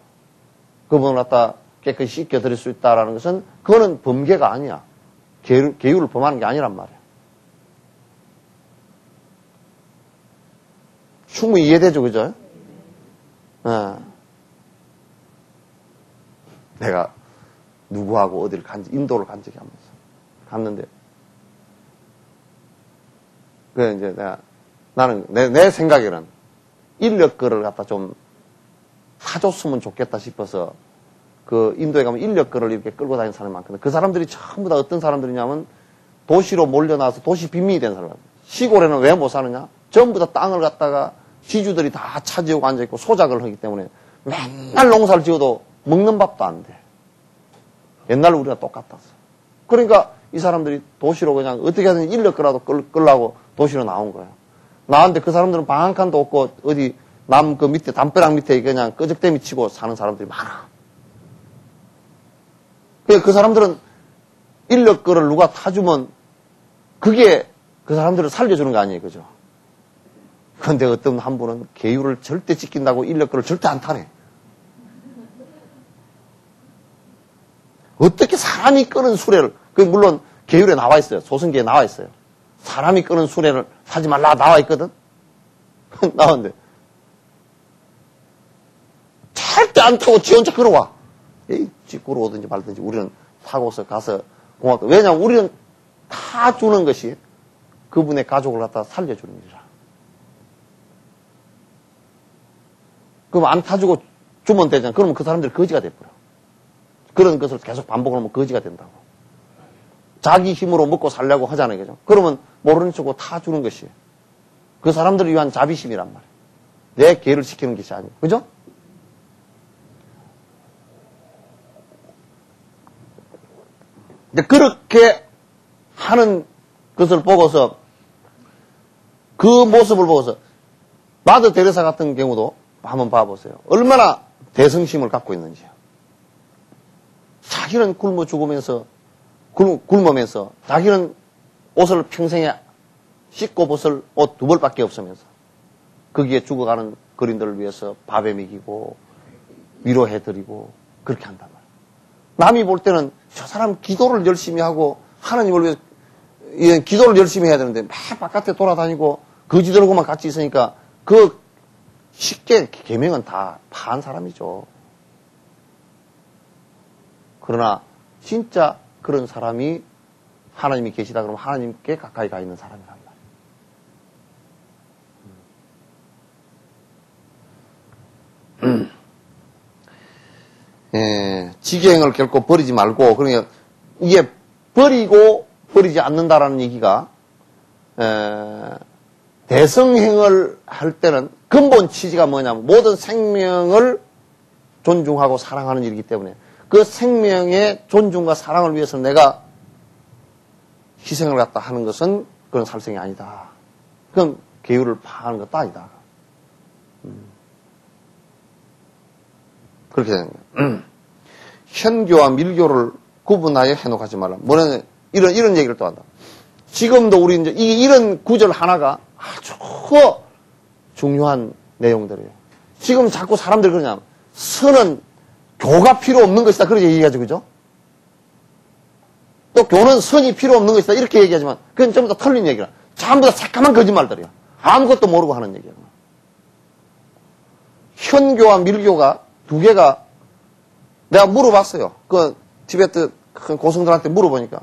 그분을 갖다 깨끗이 씻겨드릴 수 있다는 것은 그거는 범계가 아니야. 계율을 범하는 게 아니란 말이야. 충분히 이해되죠, 그죠? 내가 누구하고 어디를 인도를 간 적이 한 번 있어. 갔는데, 그 이제 나는 내 생각에는 인력거를 갖다 좀 사줬으면 좋겠다 싶어서 그 인도에 가면 인력거를 이렇게 끌고 다니는 사람이 많거든. 그 사람들이 전부 다 어떤 사람들이냐면 도시로 몰려나와서 도시 빈민이 된 사람. 시골에는 왜 못 사느냐? 전부 다 땅을 갖다가 지주들이 다 차지하고 앉아있고 소작을 하기 때문에 맨날 농사를 지어도 먹는 밥도 안 돼. 옛날 우리가 똑같았어. 그러니까 이 사람들이 도시로 그냥 어떻게든 인력거라도 끌라고 도시로 나온 거야. 나왔는데 그 사람들은 방 한 칸도 없고 어디 남 그 밑에 담벼락 밑에 그냥 끄적대미 치고 사는 사람들이 많아. 그 사람들은 인력거를 누가 타주면 그게 그 사람들을 살려주는 거 아니에요. 그죠? 그런데 어떤 한 분은 계율을 절대 지킨다고 인력거를 절대 안 타네. 어떻게 사람이 끄는 수레를, 그 물론 계율에 나와 있어요. 소승계에 나와 있어요. 사람이 끄는 수레를 타지 말라 나와 있거든? 나왔는데. 절대 안 타고 지 혼자 걸어와. 지 걸어오든지 말든지 우리는 타고서 가서 고맙다. 왜냐하면 우리는 타주는 것이 그분의 가족을 갖다 살려주는 일이라. 그럼 안 타주고 주면 되잖아. 그러면 그 사람들이 거지가 돼버려. 그런 것을 계속 반복을 하면 거지가 된다고. 자기 힘으로 먹고 살려고 하잖아요. 그죠? 그러면 모르는 척하고 타주는 것이 그 사람들을 위한 자비심이란 말이에요. 내 개를 지키는 것이 아니에요. 그죠? 근데 그렇게 하는 것을 보고서 그 모습을 보고서 마더 데레사 같은 경우도 한번 봐보세요. 얼마나 대성심을 갖고 있는지요. 자기는 굶어 죽으면서 굶으면서 자기는 옷을 평생에 씻고 벗을 옷 2벌밖에 없으면서 거기에 죽어가는 그린들을 위해서 밥에 먹이고 위로해드리고 그렇게 한단 말이에요. 남이 볼 때는 저 사람 기도를 열심히 하고 하나님을 위해서 기도를 열심히 해야 되는데 막 바깥에 돌아다니고 거지들하고만 같이 있으니까 그 쉽게 계명은 다 파한 사람이죠. 그러나 진짜 그런 사람이 하나님이 계시다 그러면 하나님께 가까이 가 있는 사람이란 말이에요. 지경을 결코 버리지 말고, 그러니까 이게 버리고 버리지 않는다라는 얘기가 대성행을 할 때는 근본 취지가 뭐냐면 모든 생명을 존중하고 사랑하는 일이기 때문에 그 생명의 존중과 사랑을 위해서 내가 희생을 갖다 하는 것은 그런 살생이 아니다. 그건 계율을 파하는 것도 아니다. 그렇게 되는 거예요. 현교와 밀교를 구분하여 해놓지 말라. 뭐냐면 이런 얘기를 또 한다. 지금도 우리 이제 이런 구절 하나가 아주 중요한 내용들이에요. 지금 자꾸 사람들이 그러냐. 선은 교가 필요 없는 것이다. 그렇게 얘기하죠. 그죠? 또 교는 선이 필요 없는 것이다. 이렇게 얘기하지만 그건 전부 다 틀린 얘기라. 전부 다 새까만 거짓말들이야. 아무것도 모르고 하는 얘기야. 현교와 밀교가 두 개가 내가 물어봤어요. 그 티베트 큰 고승들한테 물어보니까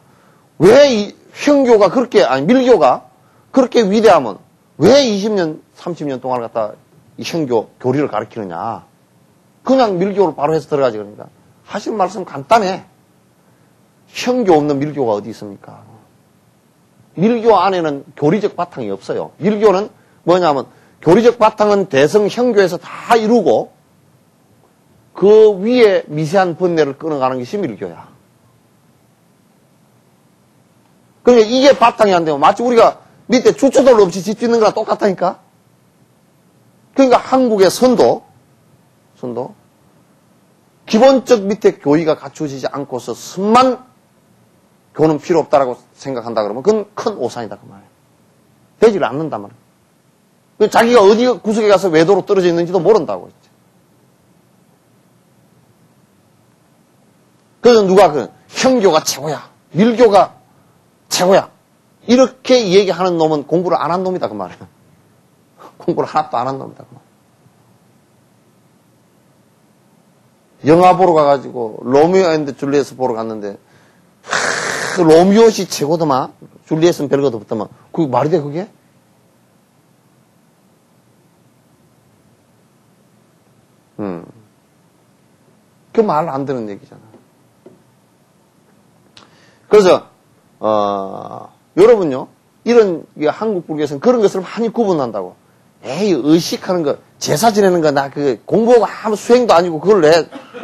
왜 이 형교가 그렇게, 아니, 밀교가 그렇게 위대하면 왜 20년, 30년 동안 갖다 이 형교, 교리를 가르치느냐. 그냥 밀교를 바로 해서 들어가지, 그러니까. 하실 말씀 간단해. 형교 없는 밀교가 어디 있습니까? 밀교 안에는 교리적 바탕이 없어요. 밀교는 뭐냐면, 교리적 바탕은 대성 형교에서 다 이루고, 그 위에 미세한 번뇌를 끊어가는 것이 밀교야. 그러니까 이게 바탕이 안 되면 마치 우리가 밑에 주초돌 없이 집 짓는 거랑 똑같다니까? 그러니까 한국의 선도, 기본적 밑에 교의가 갖추어지지 않고서 선만 교는 필요 없다라고 생각한다 그러면 그건 큰 오산이다, 그 말이에요. 되지를 않는단 말이에요. 자기가 어디 구석에 가서 외도로 떨어져 있는지도 모른다고 했지. 그래서 누가 형교가 최고야, 밀교가 최고야, 이렇게 얘기하는 놈은 공부를 안 한 놈이다, 그 말이에요. 공부를 하나도 안 한 놈이다, 그 말이에요. 영화 보러 가가지고 로미오 앤드 줄리엣 보러 갔는데 로미오시 최고더만 줄리엣은 별것도 없더만 그게 말이 돼, 그게? 그 말 안 되는 얘기잖아. 그래서 여러분요, 이런 한국 불교에서는 그런 것을 많이 구분한다고. 에이, 의식하는 거, 제사 지내는 거, 나 공부하고 아무 수행도 아니고 그걸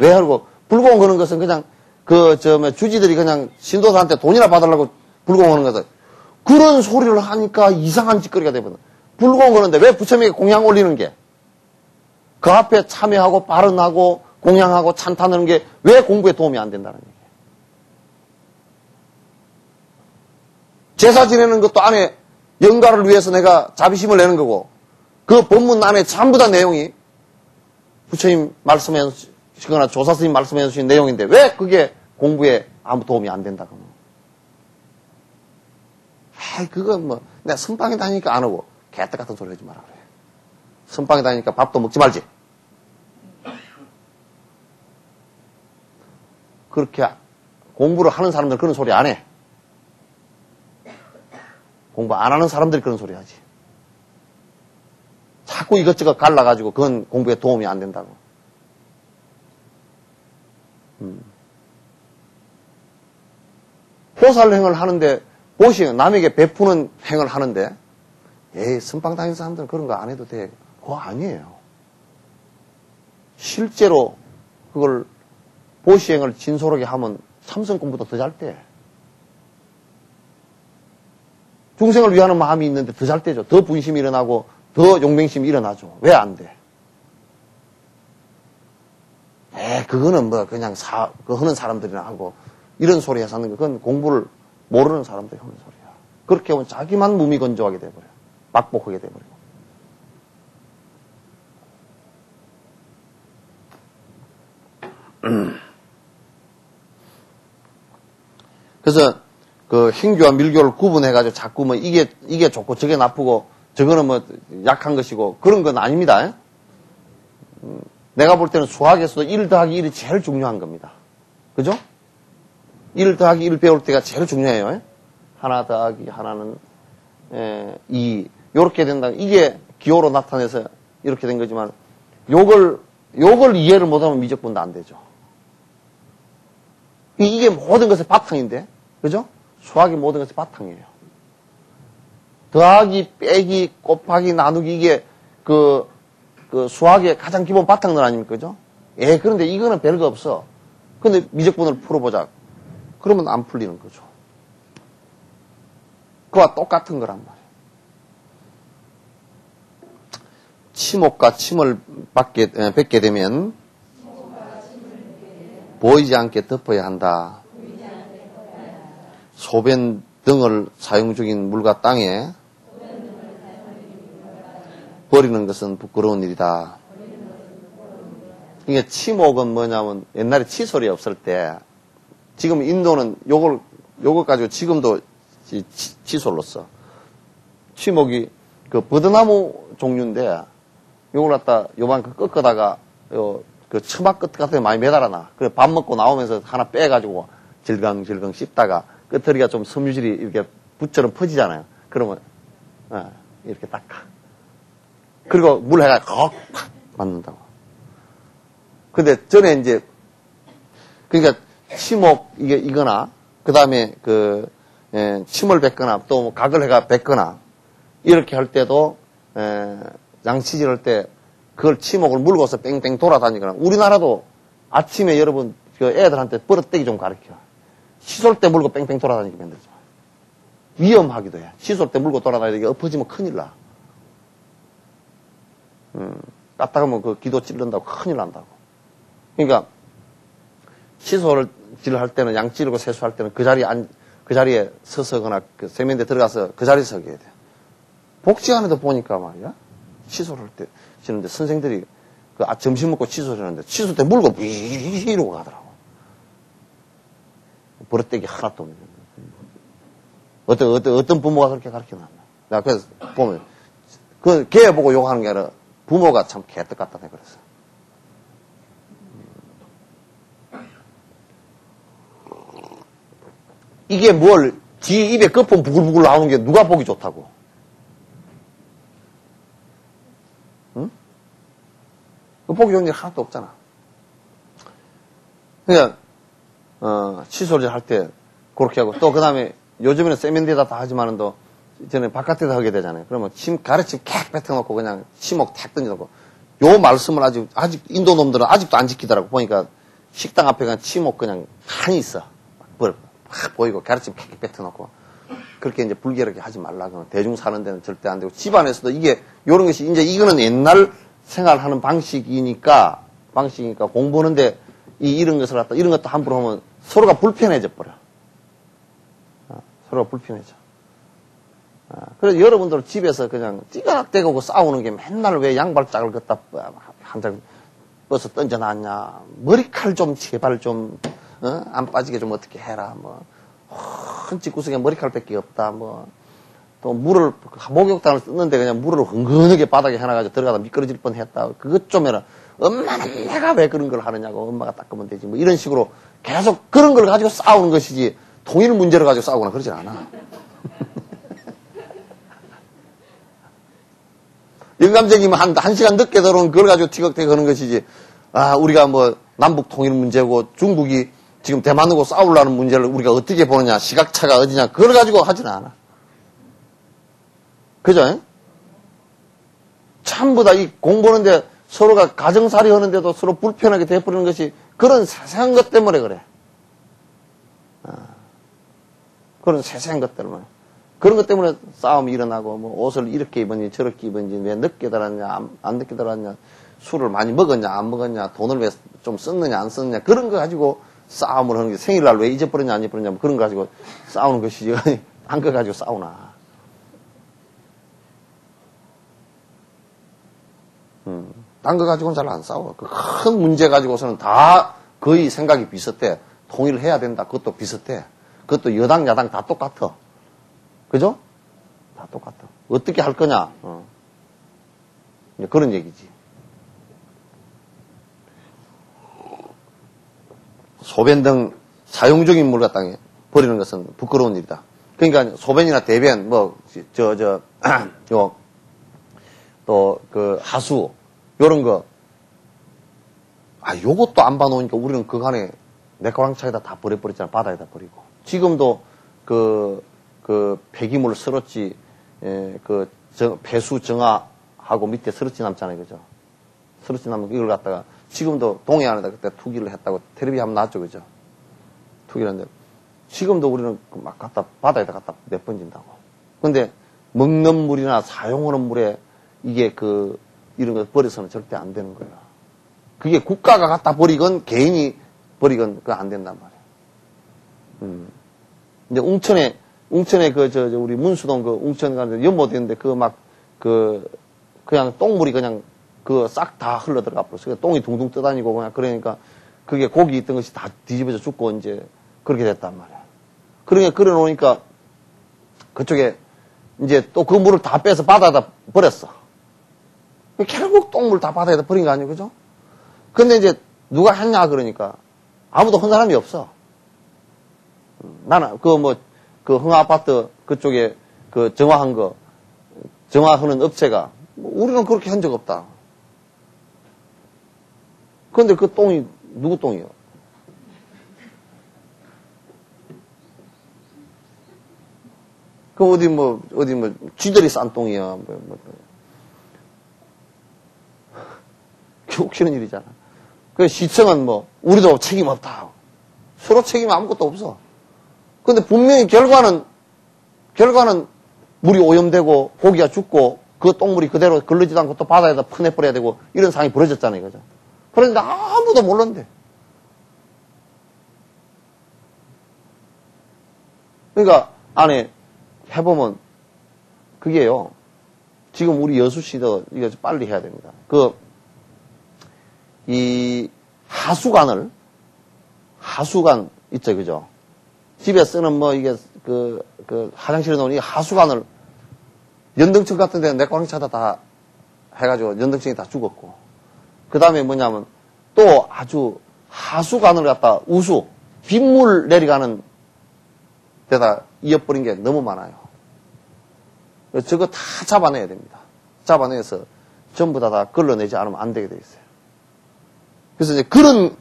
왜 하고, 불공 거는 것은 그냥 주지들이 그냥 신도사한테 돈이나 받으려고 불공 거는 것은 그런 소리를 하니까 이상한 짓거리가 되거든. 불공 거는데 왜 부처님에게 공양 올리는 게? 그 앞에 참여하고 발언하고 공양하고 찬탄하는 게 왜 공부에 도움이 안 된다는 얘기예요. 제사 지내는 것도 안에 영가를 위해서 내가 자비심을 내는 거고, 그 본문 안에 전부 다 내용이 부처님 말씀해 주시거나 조사스님 말씀해 주신 내용인데 왜 그게 공부에 아무 도움이 안 된다 그러면? 그건 뭐 내가 선방에 다니니까 안 오고 개떡 같은 소리 하지 마라 그래. 선방에 다니니까 밥도 먹지 말지. 그렇게 공부를 하는 사람들은 그런 소리 안 해. 공부 안 하는 사람들이 그런 소리 하지. 자꾸 이것저것 갈라가지고 그건 공부에 도움이 안 된다고. 보살행을 하는데, 보시행, 남에게 베푸는 행을 하는데, 선방 다니는 사람들은 그런 거 안 해도 돼. 그거 아니에요. 실제로 그걸 보시행을 진솔하게 하면 참선 공부도 더 잘 돼. 중생을 위하는 마음이 있는데 더 잘 되죠. 더 분심이 일어나고 더 용맹심이 일어나죠. 왜 안 돼? 그거는 뭐 그냥 그거 하는 사람들이나 하고 이런 소리 해서 하는 거, 그건 공부를 모르는 사람들이 하는 소리야. 그렇게 하면 자기만 무미건조하게 돼버려. 막복하게 돼버리고. 그래서 그 hin교와 밀교를 구분해가지고 자꾸 뭐 이게 좋고 저게 나쁘고 저거는 뭐 약한 것이고 그런 건 아닙니다. 내가 볼 때는 수학에서도 1 더하기 1이 제일 중요한 겁니다. 그죠? 1 더하기 1 배울 때가 제일 중요해요. 하나 더하기 하나는 2 요렇게 된다. 이게 기호로 나타내서 이렇게 된 거지만 요걸 이해를 못하면 미적분도 안 되죠. 이게 모든 것의 바탕인데, 그죠? 수학이 모든 것의 바탕이에요. 더하기, 빼기, 곱하기, 나누기, 이게 그 수학의 가장 기본 바탕들 아닙니까? 그죠? 그런데 이거는 별거 없어. 근데 미적분을 풀어보자. 그러면 안 풀리는 거죠. 그와 똑같은 거란 말이에요. 치목과 침을 뱉게 되면 보이지 않게 덮어야 한다. 소변 등을 사용 중인 물과 땅에 버리는 것은 부끄러운 일이다. 이게 치목은 뭐냐면 옛날에 칫솔이 없을 때, 지금 인도는 요걸 가지고 지금도 칫솔로 써. 치목이 그 버드나무 종류인데 요걸 갖다 요만 꺾어다가 그 처막 끝 같은 데 많이 매달아놔. 그래 밥 먹고 나오면서 하나 빼가지고 질겅질겅 씹다가 끄트리가 좀 섬유질이 이렇게 붓처럼 퍼지잖아요. 그러면, 이렇게 닦아. 그리고 물 해가 팍 맞는다고. 근데 전에 이제, 그러니까 치목, 이거나, 그 다음에 침을 뱉거나, 또 뭐 각을 해가 뱉거나, 이렇게 할 때도, 양치질 할 때, 그걸 치목을 물고서 뺑뺑 돌아다니거나, 우리나라도 아침에 여러분, 그 애들한테 버릇떼기 좀 가르쳐. 칫솔 때 물고 뺑뺑 돌아다니게 만들지 마. 위험하기도 해. 칫솔 때 물고 돌아다니게 엎어지면 큰일 나. 까딱하면 그 기도 찔른다고 큰일 난다고. 그러니까, 칫솔질 할 때는, 양치르고 세수할 때는 그 자리에 서서거나 그 세면대 들어가서 그 자리에 서게 돼. 복지관에도 보니까 말이야. 칫솔 할 때, 지는데 선생들이 점심 먹고 칫솔 하는데 칫솔 때 물고 이러고 가더라고. 버릇되기 하나도 없는. 어떤 부모가 그렇게 가르쳐 놨나. 나 그래서 보면, 걔 보고 욕하는 게 아니라 부모가 참 개떡 같다 해 그랬어. 이게 지 입에 거품 부글부글 나오는 게 누가 보기 좋다고. 응? 보기 좋은 일 하나도 없잖아. 그러니까, 칫솔질 할 때 그렇게 하고, 또 그 다음에 요즘에는 세면대에다 다 하지만은 또, 전에 바깥에다 하게 되잖아요. 그러면 가래침 캬 뱉어놓고 그냥 치목 탁 던져놓고, 요 말씀을 아직 인도 놈들은 아직도 안 지키더라고. 보니까 식당 앞에 그냥 치목 그냥 한이 있어. 확 보이고 가래침 캬 뱉어놓고. 그렇게 이제 불결하게 하지 말라. 그러면 대중 사는 데는 절대 안 되고, 집안에서도 요런 것이 이제 이거는 옛날 생활하는 방식이니까 공부하는데 이런 것을 갖다, 이런 것도 함부로 하면 서로가 불편해져 버려. 서로가 불편해져. 그래서 여러분들 집에서 그냥 찌가락대고 싸우는 게 맨날 왜 양발짝을 갖다 한 장 버서 던져놨냐. 머리칼 좀 제발 좀, 안 빠지게 좀 어떻게 해라. 큰 집구석에 머리칼밖에 없다. 또 물을, 목욕탕을 쓰는데 그냥 물을 흥건하게 바닥에 해놔가지고 들어가다 미끄러질 뻔 했다. 그것 좀 해라. 엄마는 내가 왜 그런 걸 하느냐고. 엄마가 닦으면 되지. 이런 식으로 계속 그런 걸 가지고 싸우는 것이지, 통일 문제를 가지고 싸우거나 그러진 않아. 영감쟁이면 한 시간 늦게 들어온 그걸 가지고 티격태격 하는 것이지, 우리가 남북 통일 문제고 중국이 지금 대만하고 싸우려는 문제를 우리가 어떻게 보느냐, 시각차가 어디냐, 그걸 가지고 하지는 않아. 그죠? 전부 다 이 공부하는데 서로가 가정살이 하는데도 서로 불편하게 돼버리는 것이 그런 세세한 것 때문에 그래. 그런 세세한 것 때문에. 그런 것 때문에 싸움이 일어나고, 옷을 이렇게 입었니, 저렇게 입었니, 왜 늦게 들어왔냐, 안 늦게 들어왔냐, 술을 많이 먹었냐, 안 먹었냐, 돈을 왜 좀 썼느냐, 안 썼느냐, 그런 거 가지고 싸움을 하는 게, 생일날 왜 잊어버렸냐, 안 잊어버렸냐, 그런 거 가지고 싸우는 것이지, 안 거 가지고 싸우나. 딴 거 가지고는 잘 안 싸워. 그 큰 문제 가지고서는 다 거의 생각이 비슷해. 통일을 해야 된다. 그것도 비슷해. 그것도 여당, 야당 다 똑같아. 그죠? 다 똑같아. 어떻게 할 거냐? 그런 얘기지. 소변 등 사용적인 물 갖다 버리는 것은 부끄러운 일이다. 그러니까 소변이나 대변, 또 하수, 요런 거, 요것도 안 봐놓으니까 우리는 그간에 내과랑차에다 다 버려버렸잖아. 바다에다 버리고. 지금도 폐기물 서러지, 폐수 정화하고 밑에 서러지 남잖아요. 그죠? 서러지 남은 이걸 갖다가 지금도 동해안에다 그때 투기를 했다고 텔레비 한번 나왔죠. 그죠? 투기를 했는데 지금도 우리는 막 바다에다 갖다 내번진다고. 근데 먹는 물이나 사용하는 물에 이게 이런 거 버려서는 절대 안 되는 거야. 그게 국가가 갖다 버리건 개인이 버리건 그거 안 된단 말이야. 근데 웅천에 우리 문수동 웅천 가는데 연못인데 그냥 똥물이 그냥 싹 다 흘러 들어가 버렸어. 똥이 둥둥 떠다니고 그냥 그러니까 그게 고기 있던 것이 다 뒤집어져 죽고 이제 그렇게 됐단 말이야. 그러니까 그래 놓으니까 그쪽에 이제 또 그 물을 다 빼서 바다에다 버렸어. 결국 똥물 다 바다에다 버린 거 아니에요, 그죠? 근데 이제 누가 했냐 그러니까 아무도 한 사람이 없어. 나는, 그 흥아아파트 그쪽에 그 정화하는 업체가, 우리는 그렇게 한 적 없다. 그런데 그 똥이, 누구 똥이요? 그 쥐들이 싼 똥이야. 웃기는 일이잖아. 그 시청은 우리도 책임 없다. 서로 책임 아무것도 없어. 근데 분명히 결과는 물이 오염되고 고기가 죽고 그 똥물이 그대로 걸리지도 않고 또 바다에다 퍼내버려야 되고 이런 상황이 벌어졌잖아요. 그죠? 그런데 아무도 몰랐는데. 그러니까 안에 해보면 그게요. 지금 우리 여수시도 이거 빨리 해야 됩니다. 이 하수관 있죠, 그죠? 집에 쓰는 이게 화장실에 놓은 이 하수관을 연등층 같은 데는 내과ring차다 다 해가지고 연등층이 다 죽었고. 그 다음에 뭐냐면 또 아주 하수관을 갖다 빗물 내려가는 데다 이어버린 게 너무 많아요. 저거 다 잡아내야 됩니다. 잡아내서 전부 다 걸러내지 않으면 안 되게 돼 있어요. 그래서 이제 그런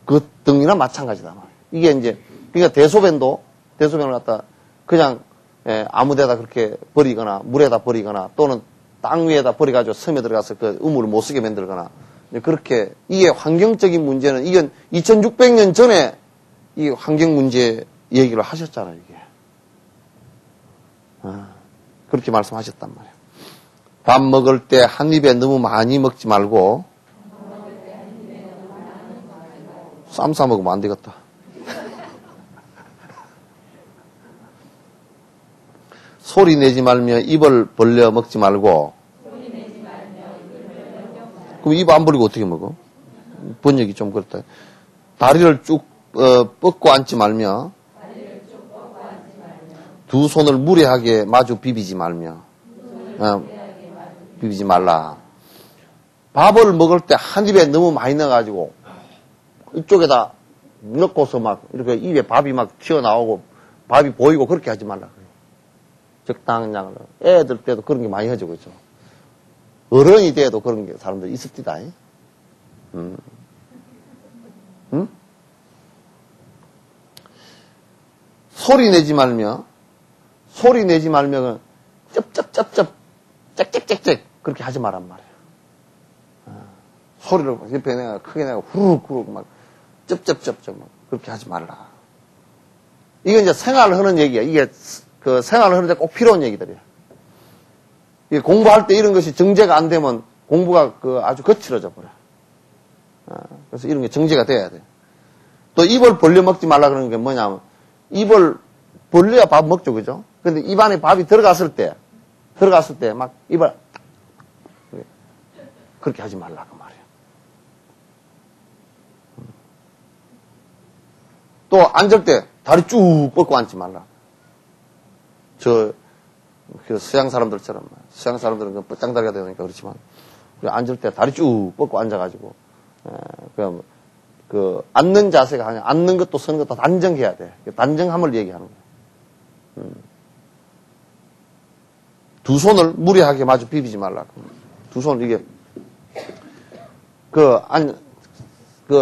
그 등이나 마찬가지다 말이에요. 이게 이제, 그러니까 대소변을 갖다 그냥 아무 데다 그렇게 버리거나 물에다 버리거나 또는 땅 위에다 버려가지고 섬에 들어가서 그 우물을 못 쓰게 만들거나 그렇게 이게 환경적인 문제는 이건 2600년 전에 이 환경 문제 얘기를 하셨잖아요, 이게. 그렇게 말씀하셨단 말이에요. 밥 먹을 때 한 입에 너무 많이 먹지 말고 쌈 싸 먹으면 안 되겠다. 소리 내지 말며 입을 벌려 먹지 말고. 그럼 입 안 벌리고 어떻게 먹어? 번역이 좀 그렇다. 다리를 쭉 뻗고 앉지 말며 두 손을 무례하게 마주 비비지 말며 비비지 말라. 밥을 먹을 때 한 입에 너무 많이 넣어가지고 이쪽에다 넣고서 막 이렇게 입에 밥이 막 튀어나오고 밥이 보이고 그렇게 하지 말라. 적당한 양으로. 애들 때도 그런 게 많이 하죠, 그죠? 어른이 돼도 그런 게 사람들이 있습니다. 응? 소리 내지 말며 쩝쩝쩝쩝 짹짹짹짹 그렇게 하지 말란 말이에요. 소리를 옆에 내가 크게 내가 후루룩 막 쩝쩝쩝쩝 그렇게 하지 말라. 이게 이제 생활을 하는 얘기야. 이게 그 생활을 하는데 꼭 필요한 얘기들이야. 이게 공부할 때 이런 것이 정제가 안 되면 공부가 아주 거칠어져 버려. 그래서 이런 게 정제가 돼야 돼. 또 입을 벌려 먹지 말라 그러는 게 뭐냐면 입을 벌려야 밥 먹죠, 그죠? 근데 입 안에 밥이 들어갔을 때 막 입을 그렇게 하지 말라 그 말이에요. 또 앉을 때 다리 쭉 뻗고 앉지 말라. 서양 사람들처럼, 서양 사람들은 뻗장다리가 되니까 그렇지만, 앉을 때 다리 쭉 뻗고 앉아가지고, 앉는 자세가 아니라, 앉는 것도 서는 것도 단정해야 돼. 단정함을 얘기하는 거야. 두 손을 무리하게 마주 비비지 말라. 두 손을 이게,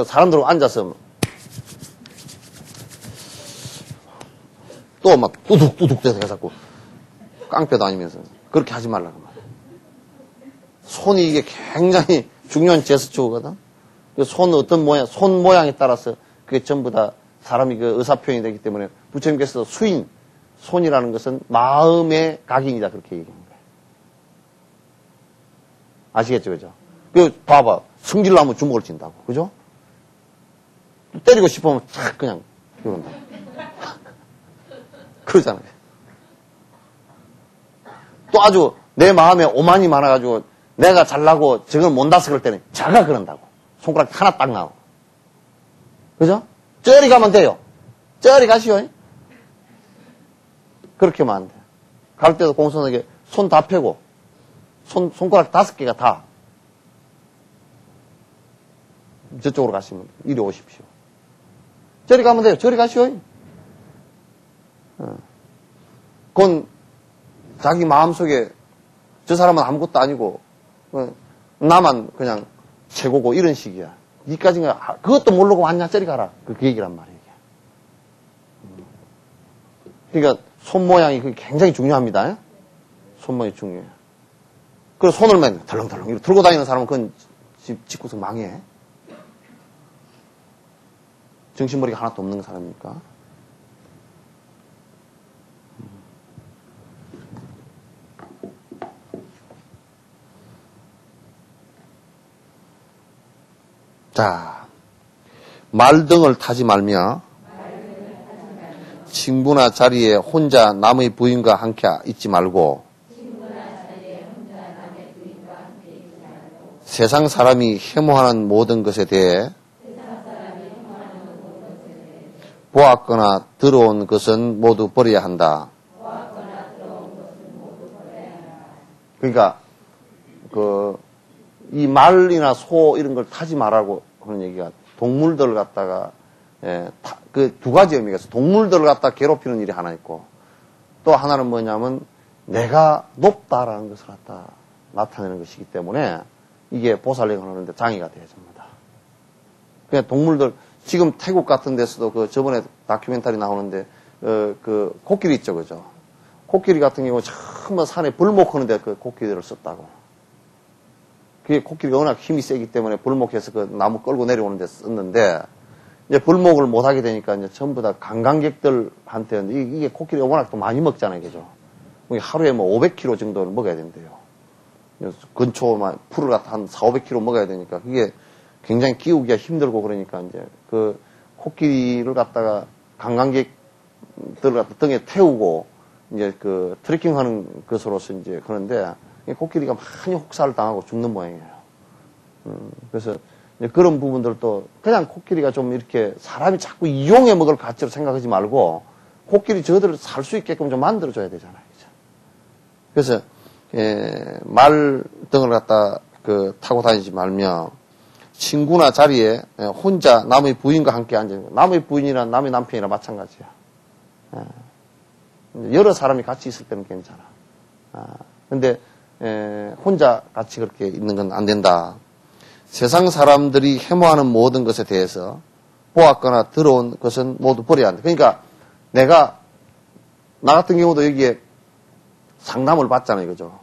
사람들 앉아서, 또 막 뚜둑뚜둑 대서 자꾸 깡패 다니면서 그렇게 하지 말라고 말이야. 손이 이게 굉장히 중요한 제스처거든. 손 어떤 모양, 손 모양에 따라서 그게 전부 다 사람이 의사 표현이 되기 때문에 부처님께서 손이라는 것은 마음의 각인이다 그렇게 얘기하는 거예요. 아시겠죠, 그죠? 봐봐, 성질나면 주먹을 쥔다고, 그죠? 때리고 싶으면 착 그냥 이런다. 그러잖아요. 또 아주 내 마음에 오만이 많아가지고 내가 잘나고 저걸 못 났을 그럴 때는 자가 그런다고. 손가락 하나 딱 나오고. 그죠? 저리 가면 돼요. 저리 가시오. 그렇게 하면 안 돼. 갈 때도 공손하게 손 다 펴고 손가락 5개가 다 저쪽으로 가시면 이리 오십시오. 저리 가면 돼요. 저리 가시오. 그건 자기 마음속에 저 사람은 아무것도 아니고 나만 그냥 최고고 이런 식이야. 니까지가 그것도 모르고 왔냐 저리 가라. 그 얘기란 말이야. 그러니까 손 모양이 굉장히 중요합니다. 손 모양이 중요해요. 그래서 손을 맨 덜렁덜렁 이렇게 들고 다니는 사람은 그건 집구석 망해. 정신머리가 하나도 없는 사람이니까. 자, 말등을 타지 말며 친구나 자리에 혼자 남의 부인과 함께 있지 말고 세상 사람이 혐오하는 모든 것에 대해 보았거나 들어온 것은 모두 버려야 한다. 그러니까 이 말이나 소 이런 걸 타지 말라고 하는 얘기가 동물들을 갖다가 그 두 가지 의미가 있어. 동물들을 갖다 괴롭히는 일이 하나 있고 또 하나는 뭐냐면 내가 높다라는 것을 갖다 나타내는 것이기 때문에 이게 보살령을 하는데 장애가 돼요, 전부 다. 그냥 동물들 지금 태국 같은 데서도 그 저번에 다큐멘터리 나오는데 그 코끼리 있죠, 그죠? 코끼리 같은 경우 전부 산에 불목하는데 그 코끼리를 썼다고. 그게 코끼리가 워낙 힘이 세기 때문에 불목해서 그 나무 끌고 내려오는 데 썼는데 이제 불목을 못 하게 되니까 이제 전부 다 관광객들한테 이게 코끼리가 워낙 또 많이 먹잖아요, 그죠? 하루에 뭐 500kg 정도를 먹어야 된대요. 근초만 풀을 갖다 한 400~500kg 먹어야 되니까 그게 굉장히 키우기가 힘들고 그러니까 이제 그 코끼리를 갖다가 관광객들을 갖다 등에 태우고 이제 그 트레킹 하는 것으로서 이제 그런데 코끼리가 많이 혹사를 당하고 죽는 모양이에요. 그래서 이제 그런 부분들도 그냥 코끼리가 좀 이렇게 사람이 자꾸 이용해 먹을 가치로 생각하지 말고 코끼리 저들을 살 수 있게끔 좀 만들어줘야 되잖아요. 그죠? 그래서 말 등을 갖다 타고 다니지 말며 친구나 자리에 혼자 남의 부인과 함께 앉아. 남의 부인이나 남의 남편이나 마찬가지야. 여러 사람이 같이 있을 때는 괜찮아. 근데 혼자 같이 그렇게 있는 건 안 된다. 세상 사람들이 혐오하는 모든 것에 대해서 보았거나 들어온 것은 모두 버려야 한다. 그러니까 나 같은 경우도 여기에 상담을 받잖아요, 그죠?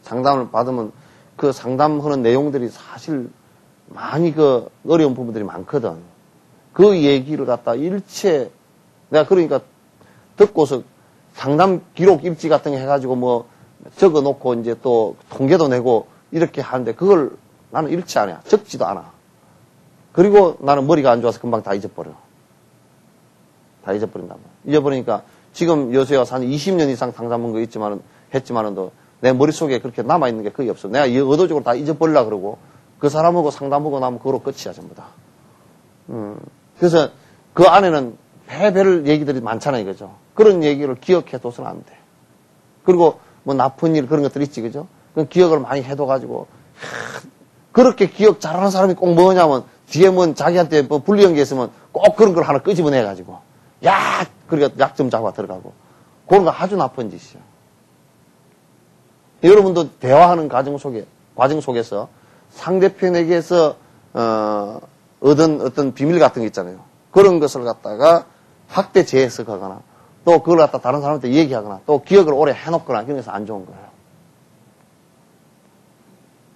상담을 받으면 그 상담하는 내용들이 사실 많이 어려운 부분들이 많거든. 그 얘기를 갖다 일체 내가 그러니까 듣고서 상담 기록 일지 같은 거 해가지고 뭐 적어 놓고 이제 또 통계도 내고 이렇게 하는데 그걸 나는 일치 안 해. 적지도 않아. 그리고 나는 머리가 안 좋아서 금방 다 잊어버려. 다 잊어버린단 말이야. 잊어버리니까 지금 요새와 한 20년 이상 상담한 거 했지만은 내 머릿속에 그렇게 남아있는 게 거의 없어. 내가 의도적으로 다 잊어버리려고 그러고 그 사람하고 상담하고 나면 그거로 끝이야, 전부 다. 그래서 그 안에는 배별 얘기들이 많잖아요, 그죠? 그런 얘기를 기억해둬서는 안 돼. 그리고 뭐 나쁜 일 그런 것들 있지, 그죠? 그 기억을 많이 해둬가지고 그렇게 기억 잘하는 사람이 꼭 뭐냐면 뒤에 뭐 자기한테 뭐 불리한 게 있으면 꼭 그런 걸 하나 끄집어내가지고 그러니까 약점 잡아 들어가고 그런 거 아주 나쁜 짓이야. 여러분도 대화하는 과정 속에서 상대편에게서 얻은 어떤 비밀 같은 게 있잖아요. 그런 것을 갖다가 확대 재해석하거나 또 그걸 갖다 다른 사람한테 얘기하거나 또 기억을 오래 해놓거나 그런 것은 안 좋은 거예요.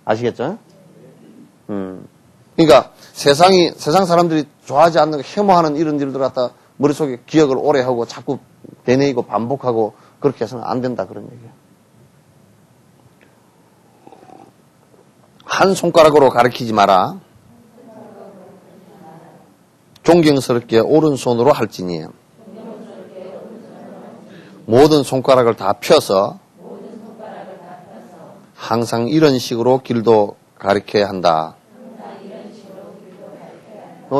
아시겠죠? 그러니까 세상 사람들이 좋아하지 않는 혐오하는 이런 일들 갖다 머릿속에 기억을 오래 하고 자꾸 되뇌이고 반복하고 그렇게 해서는 안 된다 그런 얘기예요. 한 손가락으로 가리키지 마라. 존경스럽게 오른손으로 할지니 모든 손가락을 다 펴서 항상 이런 식으로 길도 가리켜야 한다.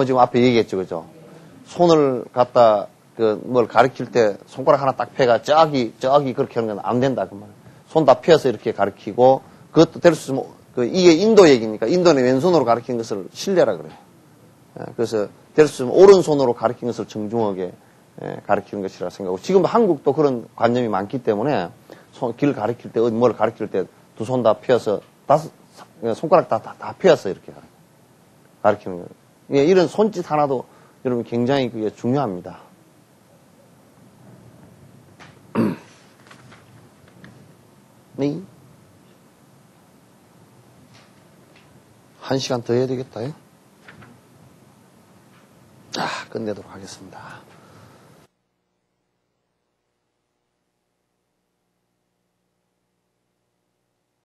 지금 앞에 얘기했죠, 그죠? 손을 갖다 뭘 가리킬 때 손가락 하나 딱 펴가 저기 그렇게 하는 건 안 된다 그 말. 손 다 펴서 이렇게 가리키고 그것도 될 수 있으면 이게 인도 얘기니까 인도는 왼손으로 가리킨 것을 신뢰라 그래요. 그래서 될 수 있으면 오른손으로 가리킨 것을 정중하게 가르치는 것이라 생각하고 지금 한국도 그런 관념이 많기 때문에 길 가르칠 때 뭘 가르칠 때 두 손 다 펴서 손가락 다 펴서 이렇게 가르치는 거예요. 예, 이런 손짓 하나도 여러분 굉장히 그게 중요합니다. 네. 1시간 더 해야 되겠다. 자, 끝내도록 하겠습니다.